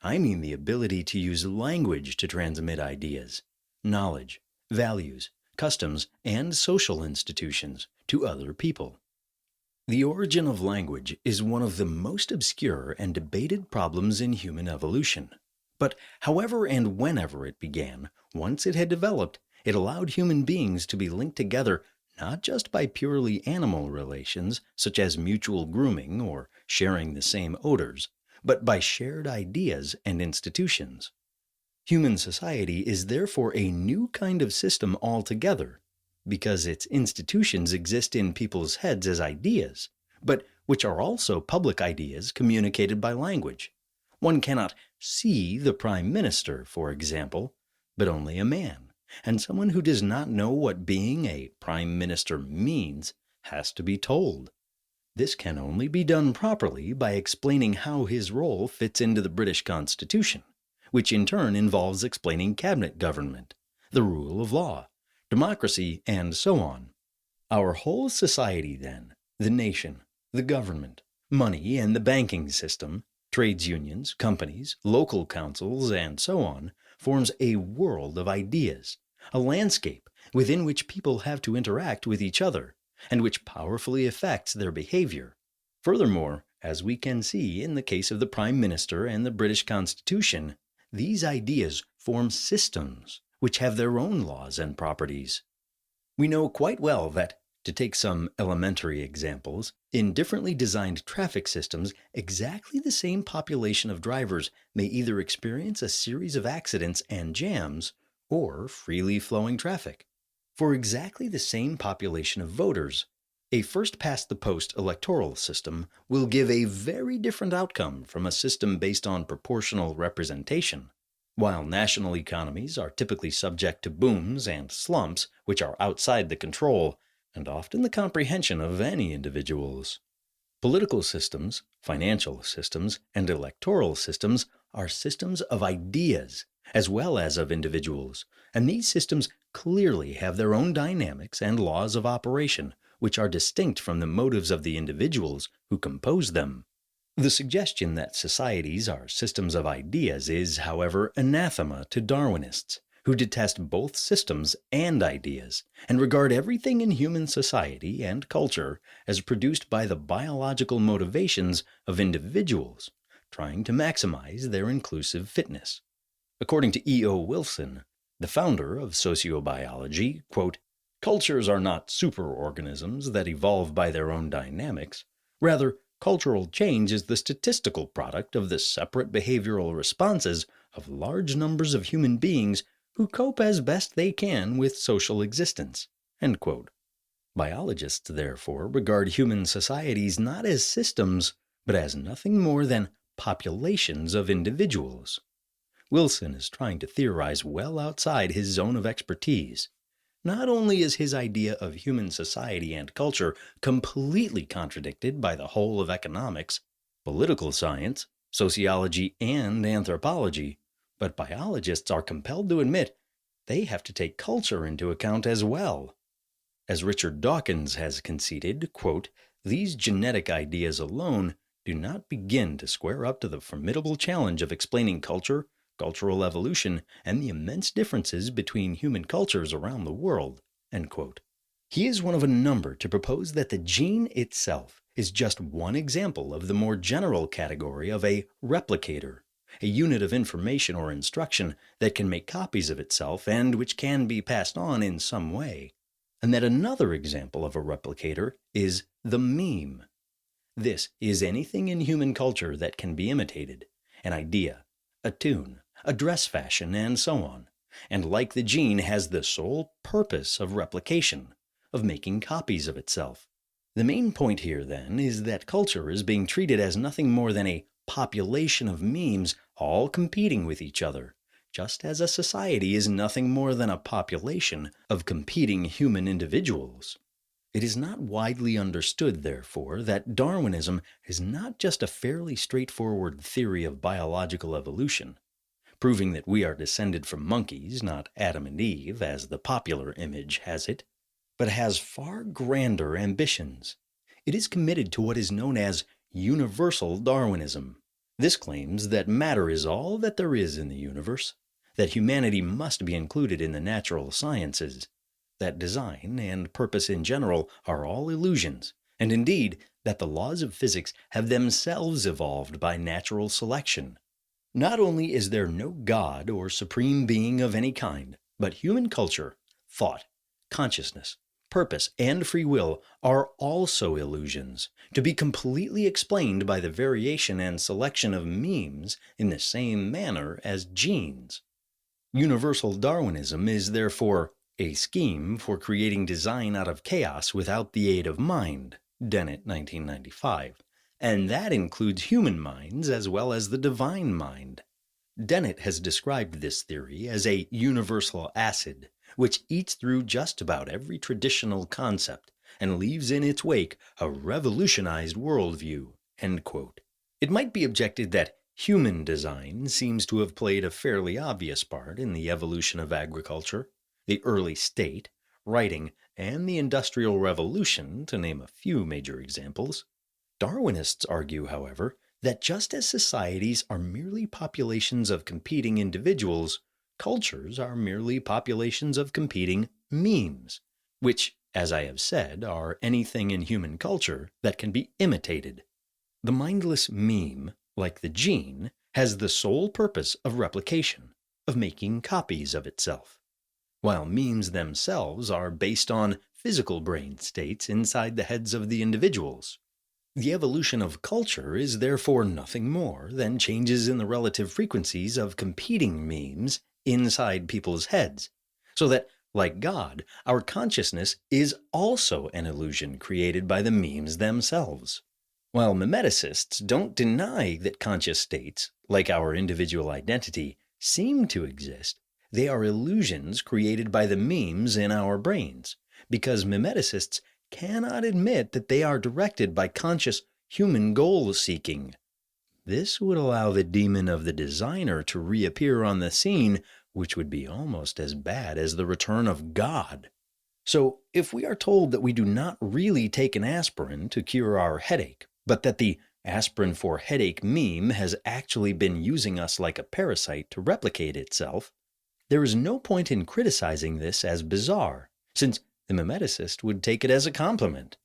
I mean the ability to use language to transmit ideas, knowledge, values, customs, and social institutions to other people. The origin of language is one of the most obscure and debated problems in human evolution. But however and whenever it began, once it had developed, it allowed human beings to be linked together not just by purely animal relations, such as mutual grooming or sharing the same odors, but by shared ideas and institutions. Human society is therefore a new kind of system altogether, because its institutions exist in people's heads as ideas, but which are also public ideas communicated by language. One cannot see the Prime Minister, for example, but only a man, and someone who does not know what being a Prime Minister means has to be told. This can only be done properly by explaining how his role fits into the British Constitution, which in turn involves explaining cabinet government, the rule of law, democracy, and so on. Our whole society, then, the nation, the government, money and the banking system, trades unions, companies, local councils, and so on, forms a world of ideas, a landscape within which people have to interact with each other, and which powerfully affects their behavior. Furthermore, as we can see in the case of the Prime Minister and the British Constitution, these ideas form systems which have their own laws and properties. We know quite well that, to take some elementary examples, in differently designed traffic systems, exactly the same population of drivers may either experience a series of accidents and jams, or freely flowing traffic. For exactly the same population of voters, a first-past-the-post electoral system will give a very different outcome from a system based on proportional representation. While national economies are typically subject to booms and slumps which are outside the control and often the comprehension of any individuals. Political systems, financial systems, and electoral systems are systems of ideas as well as of individuals, and these systems clearly have their own dynamics and laws of operation which are distinct from the motives of the individuals who compose them. The suggestion that societies are systems of ideas is, however, anathema to Darwinists, who detest both systems and ideas, and regard everything in human society and culture as produced by the biological motivations of individuals, trying to maximize their inclusive fitness. According to E.O. Wilson, the founder of sociobiology, quote, "Cultures are not superorganisms that evolve by their own dynamics. Rather, cultural change is the statistical product of the separate behavioral responses of large numbers of human beings who cope as best they can with social existence." End quote. Biologists, therefore, regard human societies not as systems, but as nothing more than populations of individuals. Wilson is trying to theorize well outside his zone of expertise. Not only is his idea of human society and culture completely contradicted by the whole of economics, political science, sociology, and anthropology, but biologists are compelled to admit they have to take culture into account as well. As Richard Dawkins has conceded, quote, "These genetic ideas alone do not begin to square up to the formidable challenge of explaining culture, cultural evolution, and the immense differences between human cultures around the world." End quote. He is one of a number to propose that the gene itself is just one example of the more general category of a replicator, a unit of information or instruction that can make copies of itself and which can be passed on in some way, and that another example of a replicator is the meme. This is anything in human culture that can be imitated, an idea, a tune, a dress fashion, and so on, and like the gene has the sole purpose of replication, of making copies of itself. The main point here, then, is that culture is being treated as nothing more than a population of memes all competing with each other, just as a society is nothing more than a population of competing human individuals. It is not widely understood, therefore, that Darwinism is not just a fairly straightforward theory of biological evolution, proving that we are descended from monkeys, not Adam and Eve, as the popular image has it, but has far grander ambitions. It is committed to what is known as universal Darwinism. This claims that matter is all that there is in the universe, that humanity must be included in the natural sciences, that design and purpose in general are all illusions, and indeed that the laws of physics have themselves evolved by natural selection. Not only is there no God or supreme being of any kind, but human culture, thought, consciousness, purpose, and free will are also illusions, to be completely explained by the variation and selection of memes in the same manner as genes. Universal Darwinism is therefore a scheme for creating design out of chaos without the aid of mind, Dennett, 1995, and that includes human minds as well as the divine mind. Dennett has described this theory as a universal acid, which eats through just about every traditional concept and leaves in its wake a revolutionized worldview. End quote. It might be objected that human design seems to have played a fairly obvious part in the evolution of agriculture, the early state, writing, and the Industrial Revolution, to name a few major examples. Darwinists argue, however, that just as societies are merely populations of competing individuals, cultures are merely populations of competing memes, which, as I have said, are anything in human culture that can be imitated. The mindless meme, like the gene, has the sole purpose of replication, of making copies of itself, while memes themselves are based on physical brain states inside the heads of the individuals. The evolution of culture is therefore nothing more than changes in the relative frequencies of competing memes inside people's heads, so that, like God, our consciousness is also an illusion created by the memes themselves. While mimeticists don't deny that conscious states, like our individual identity, seem to exist, they are illusions created by the memes in our brains, because mimeticists cannot admit that they are directed by conscious human goal-seeking. This would allow the demon of the designer to reappear on the scene, which would be almost as bad as the return of God. So, if we are told that we do not really take an aspirin to cure our headache, but that the aspirin for headache meme has actually been using us like a parasite to replicate itself, there is no point in criticizing this as bizarre, since the mimeticist would take it as a compliment.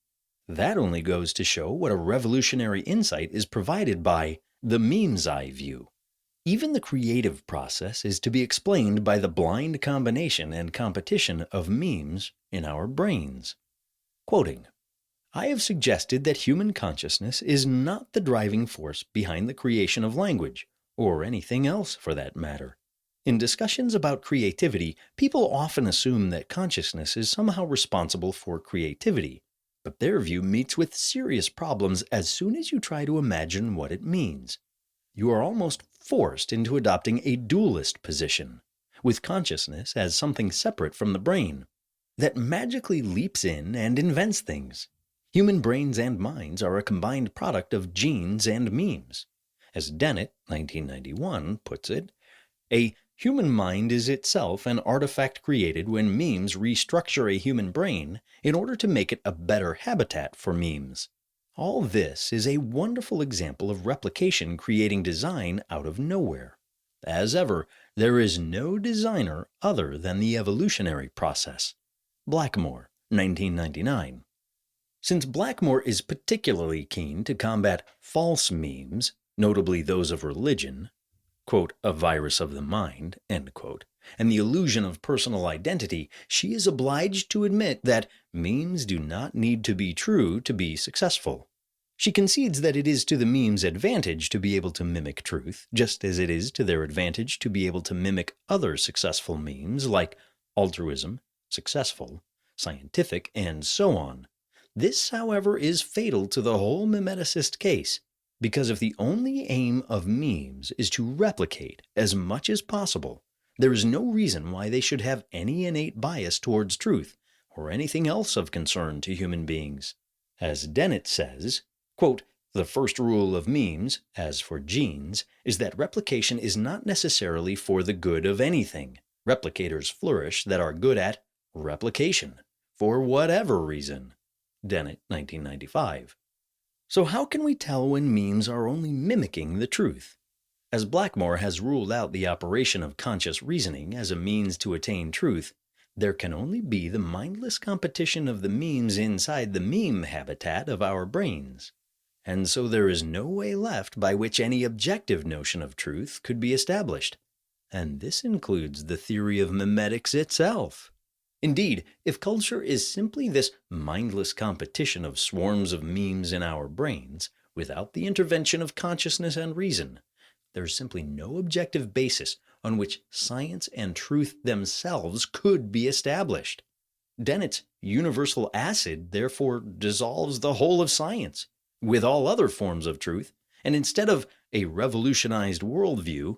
That only goes to show what a revolutionary insight is provided by the meme's eye view. Even the creative process is to be explained by the blind combination and competition of memes in our brains. Quoting, "I have suggested that human consciousness is not the driving force behind the creation of language, or anything else for that matter. In discussions about creativity, people often assume that consciousness is somehow responsible for creativity, but their view meets with serious problems as soon as you try to imagine what it means. You are almost forced into adopting a dualist position, with consciousness as something separate from the brain, that magically leaps in and invents things. Human brains and minds are a combined product of genes and memes. As Dennett, 1991, puts it, a human mind is itself an artifact created when memes restructure a human brain in order to make it a better habitat for memes. All this is a wonderful example of replication creating design out of nowhere. As ever, there is no designer other than the evolutionary process." Blackmore, 1999. Since Blackmore is particularly keen to combat false memes, notably those of religion, quote, "a virus of the mind," end quote, and the illusion of personal identity, she is obliged to admit that memes do not need to be true to be successful. She concedes that it is to the meme's advantage to be able to mimic truth, just as it is to their advantage to be able to mimic other successful memes like altruism, successful, scientific, and so on. This, however, is fatal to the whole mimeticist case, because if the only aim of memes is to replicate as much as possible, there is no reason why they should have any innate bias towards truth or anything else of concern to human beings. As Dennett says, quote, "The first rule of memes, as for genes, is that replication is not necessarily for the good of anything. Replicators flourish that are good at replication, for whatever reason." Dennett, 1995. So how can we tell when memes are only mimicking the truth? As Blackmore has ruled out the operation of conscious reasoning as a means to attain truth, there can only be the mindless competition of the memes inside the meme habitat of our brains. And so there is no way left by which any objective notion of truth could be established. And this includes the theory of memetics itself. Indeed, if culture is simply this mindless competition of swarms of memes in our brains, without the intervention of consciousness and reason, there is simply no objective basis on which science and truth themselves could be established. Dennett's universal acid therefore dissolves the whole of science, with all other forms of truth, and instead of a revolutionized worldview,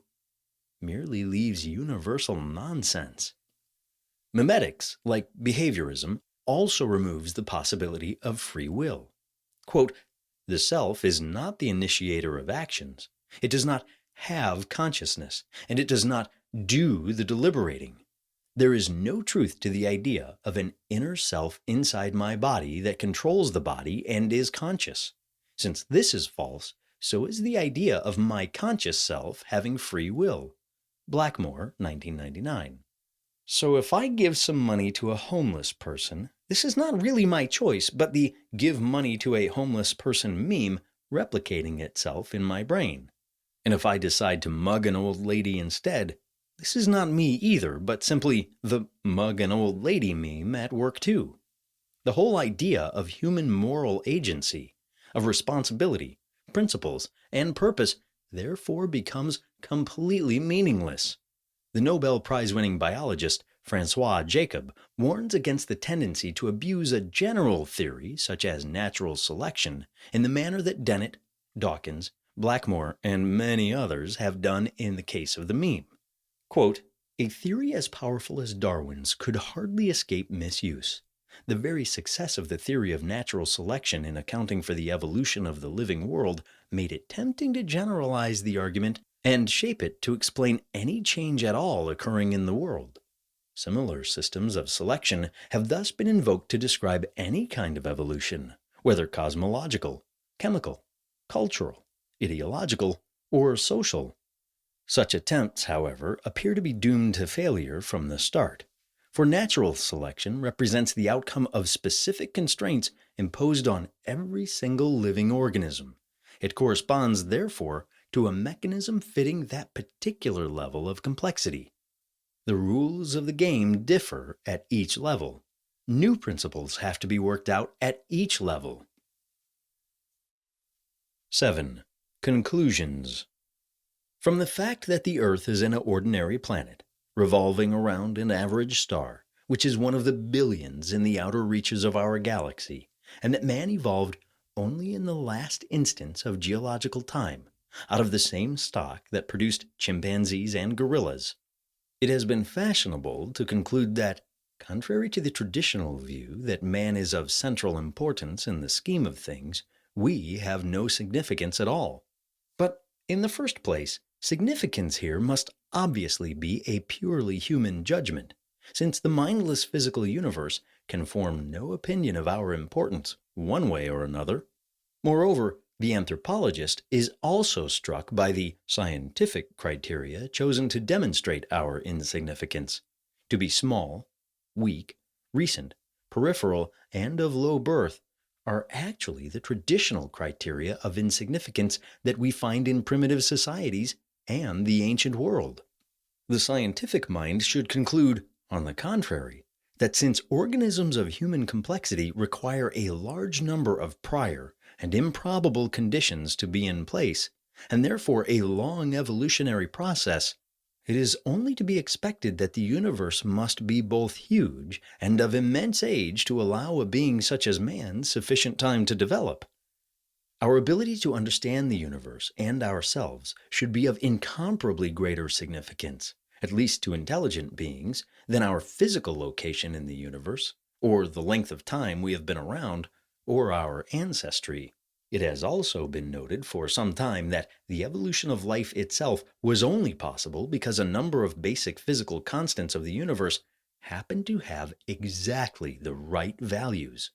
merely leaves universal nonsense. Memetics, like behaviorism, also removes the possibility of free will. Quote, the self is not the initiator of actions. It does not have consciousness, and it does not do the deliberating. There is no truth to the idea of an inner self inside my body that controls the body and is conscious. Since this is false, so is the idea of my conscious self having free will. Blackmore, 1999. So if I give some money to a homeless person, this is not really my choice, but the give money to a homeless person meme replicating itself in my brain. And if I decide to mug an old lady instead, this is not me either, but simply the mug an old lady meme at work too. The whole idea of human moral agency, of responsibility, principles, and purpose therefore becomes completely meaningless. The Nobel Prize-winning biologist Francois Jacob warns against the tendency to abuse a general theory, such as natural selection, in the manner that Dennett, Dawkins, Blackmore, and many others have done in the case of the meme. Quote, a theory as powerful as Darwin's could hardly escape misuse. The very success of the theory of natural selection in accounting for the evolution of the living world made it tempting to generalize the argument and shape it to explain any change at all occurring in the world. Similar systems of selection have thus been invoked to describe any kind of evolution, whether cosmological, chemical, cultural, ideological, or social. Such attempts, however, appear to be doomed to failure from the start, for natural selection represents the outcome of specific constraints imposed on every single living organism. It corresponds, therefore, to a mechanism fitting that particular level of complexity. The rules of the game differ at each level. New principles have to be worked out at each level. 7. Conclusions. From the fact that the Earth is an ordinary planet, revolving around an average star, which is one of the billions in the outer reaches of our galaxy, and that man evolved only in the last instance of geological time, out of the same stock that produced chimpanzees and gorillas, it has been fashionable to conclude that, contrary to the traditional view that man is of central importance in the scheme of things, we have no significance at all. But, in the first place, significance here must obviously be a purely human judgment, since the mindless physical universe can form no opinion of our importance one way or another. Moreover, the anthropologist is also struck by the scientific criteria chosen to demonstrate our insignificance. To be small, weak, recent, peripheral, and of low birth are actually the traditional criteria of insignificance that we find in primitive societies and the ancient world. The scientific mind should conclude, on the contrary, that since organisms of human complexity require a large number of prior and improbable conditions to be in place, and therefore a long evolutionary process, it is only to be expected that the universe must be both huge and of immense age to allow a being such as man sufficient time to develop. Our ability to understand the universe and ourselves should be of incomparably greater significance, at least to intelligent beings, than our physical location in the universe, or the length of time we have been around, or our ancestry. It has also been noted for some time that the evolution of life itself was only possible because a number of basic physical constants of the universe happened to have exactly the right values.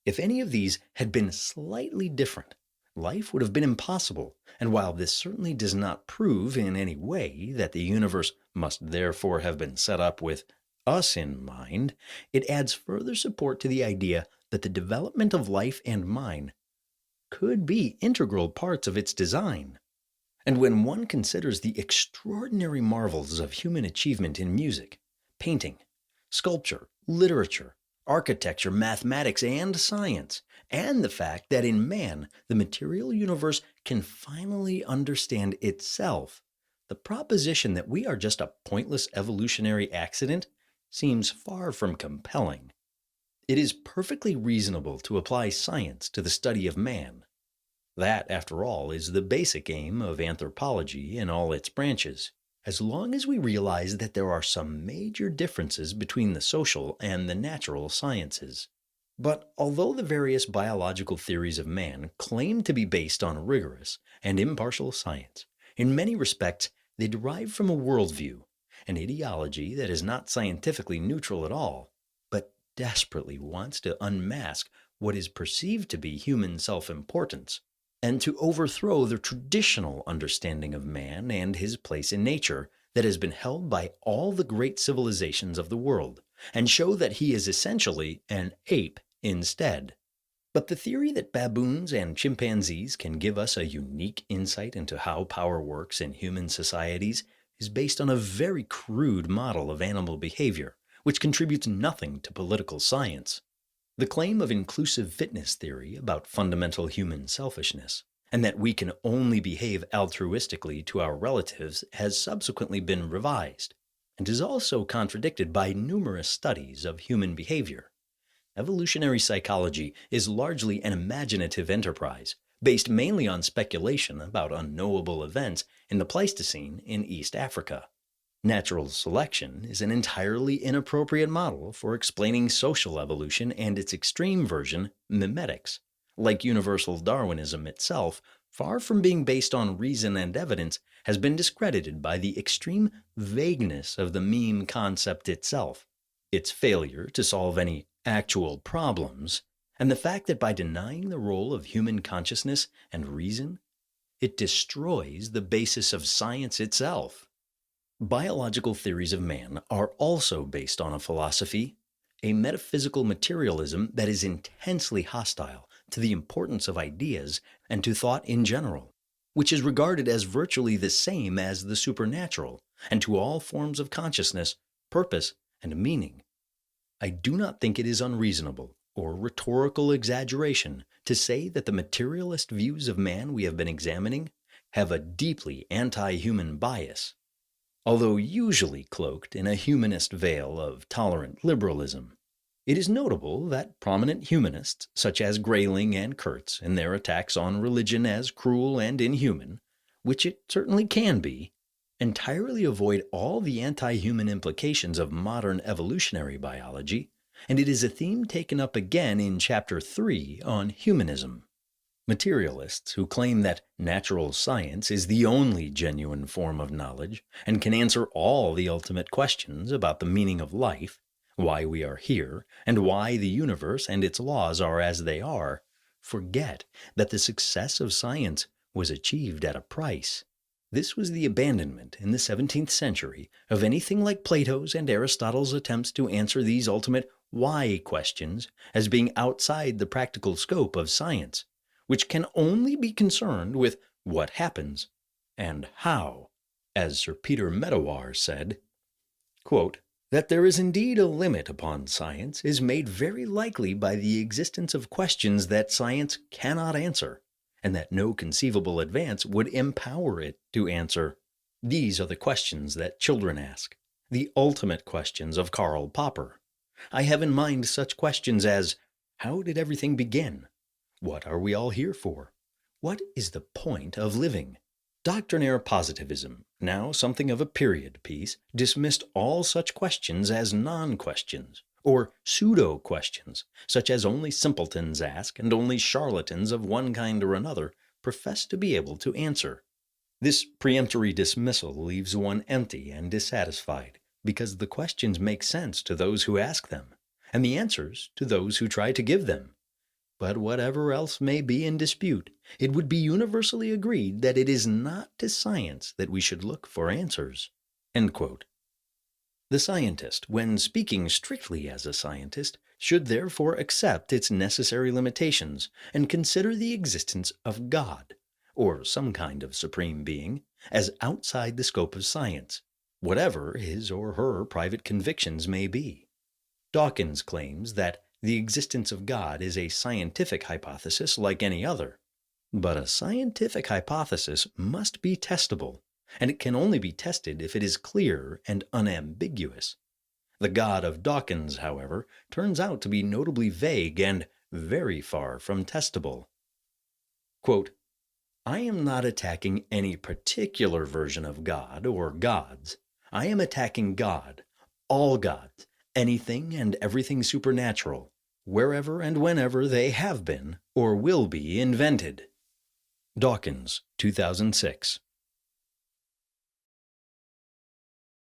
If any of these had been slightly different, life would have been impossible, and while this certainly does not prove in any way that the universe must therefore have been set up with us in mind, it adds further support to the idea that the development of life and mind could be integral parts of its design. And when one considers the extraordinary marvels of human achievement in music, painting, sculpture, literature, architecture, mathematics, and science, and the fact that in man the material universe can finally understand itself, the proposition that we are just a pointless evolutionary accident seems far from compelling. It is perfectly reasonable to apply science to the study of man. That, after all, is the basic aim of anthropology in all its branches, as long as we realize that there are some major differences between the social and the natural sciences. But although the various biological theories of man claim to be based on rigorous and impartial science, in many respects they derive from a worldview, an ideology that is not scientifically neutral at all, but desperately wants to unmask what is perceived to be human self-importance, and to overthrow the traditional understanding of man and his place in nature that has been held by all the great civilizations of the world, and show that he is essentially an ape instead. But the theory that baboons and chimpanzees can give us a unique insight into how power works in human societies is based on a very crude model of animal behavior, which contributes nothing to political science. The claim of inclusive fitness theory about fundamental human selfishness, and that we can only behave altruistically to our relatives, has subsequently been revised, and is also contradicted by numerous studies of human behavior. Evolutionary psychology is largely an imaginative enterprise, based mainly on speculation about unknowable events in the Pleistocene in East Africa. Natural selection is an entirely inappropriate model for explaining social evolution and its extreme version, mimetics. Like universal Darwinism itself, far from being based on reason and evidence, has been discredited by the extreme vagueness of the meme concept itself, its failure to solve any actual problems, and the fact that by denying the role of human consciousness and reason, it destroys the basis of science itself. Biological theories of man are also based on a philosophy, a metaphysical materialism that is intensely hostile to the importance of ideas and to thought in general, which is regarded as virtually the same as the supernatural, and to all forms of consciousness, purpose, and meaning. I do not think it is unreasonable or rhetorical exaggeration to say that the materialist views of man we have been examining have a deeply anti-human bias, although usually cloaked in a humanist veil of tolerant liberalism. It is notable that prominent humanists such as Grayling and Kurtz, in their attacks on religion as cruel and inhuman, which it certainly can be, entirely avoid all the anti-human implications of modern evolutionary biology, and it is a theme taken up again in Chapter 3 on humanism. Materialists who claim that natural science is the only genuine form of knowledge and can answer all the ultimate questions about the meaning of life, why we are here, and why the universe and its laws are as they are, forget that the success of science was achieved at a price. This was the abandonment in the 17th century of anything like Plato's and Aristotle's attempts to answer these ultimate why questions as being outside the practical scope of science, which can only be concerned with what happens and how. As Sir Peter Medawar said, quote, that there is indeed a limit upon science is made very likely by the existence of questions that science cannot answer, and that no conceivable advance would empower it to answer. These are the questions that children ask, the ultimate questions of Karl Popper. I have in mind such questions as, how did everything begin? What are we all here for? What is the point of living? Doctrinaire positivism, now something of a period piece, dismissed all such questions as non-questions, or pseudo-questions, such as only simpletons ask and only charlatans of one kind or another profess to be able to answer. This peremptory dismissal leaves one empty and dissatisfied, because the questions make sense to those who ask them, and the answers to those who try to give them. But whatever else may be in dispute, it would be universally agreed that it is not to science that we should look for answers. End quote. The scientist, when speaking strictly as a scientist, should therefore accept its necessary limitations and consider the existence of God, or some kind of supreme being, as outside the scope of science, whatever his or her private convictions may be. Dawkins claims that the existence of God is a scientific hypothesis like any other, but a scientific hypothesis must be testable, and it can only be tested if it is clear and unambiguous. The God of Dawkins, however, turns out to be notably vague and very far from testable. Quote, I am not attacking any particular version of God or gods. I am attacking God, all gods, anything and everything supernatural, wherever and whenever they have been or will be invented. Dawkins, 2006.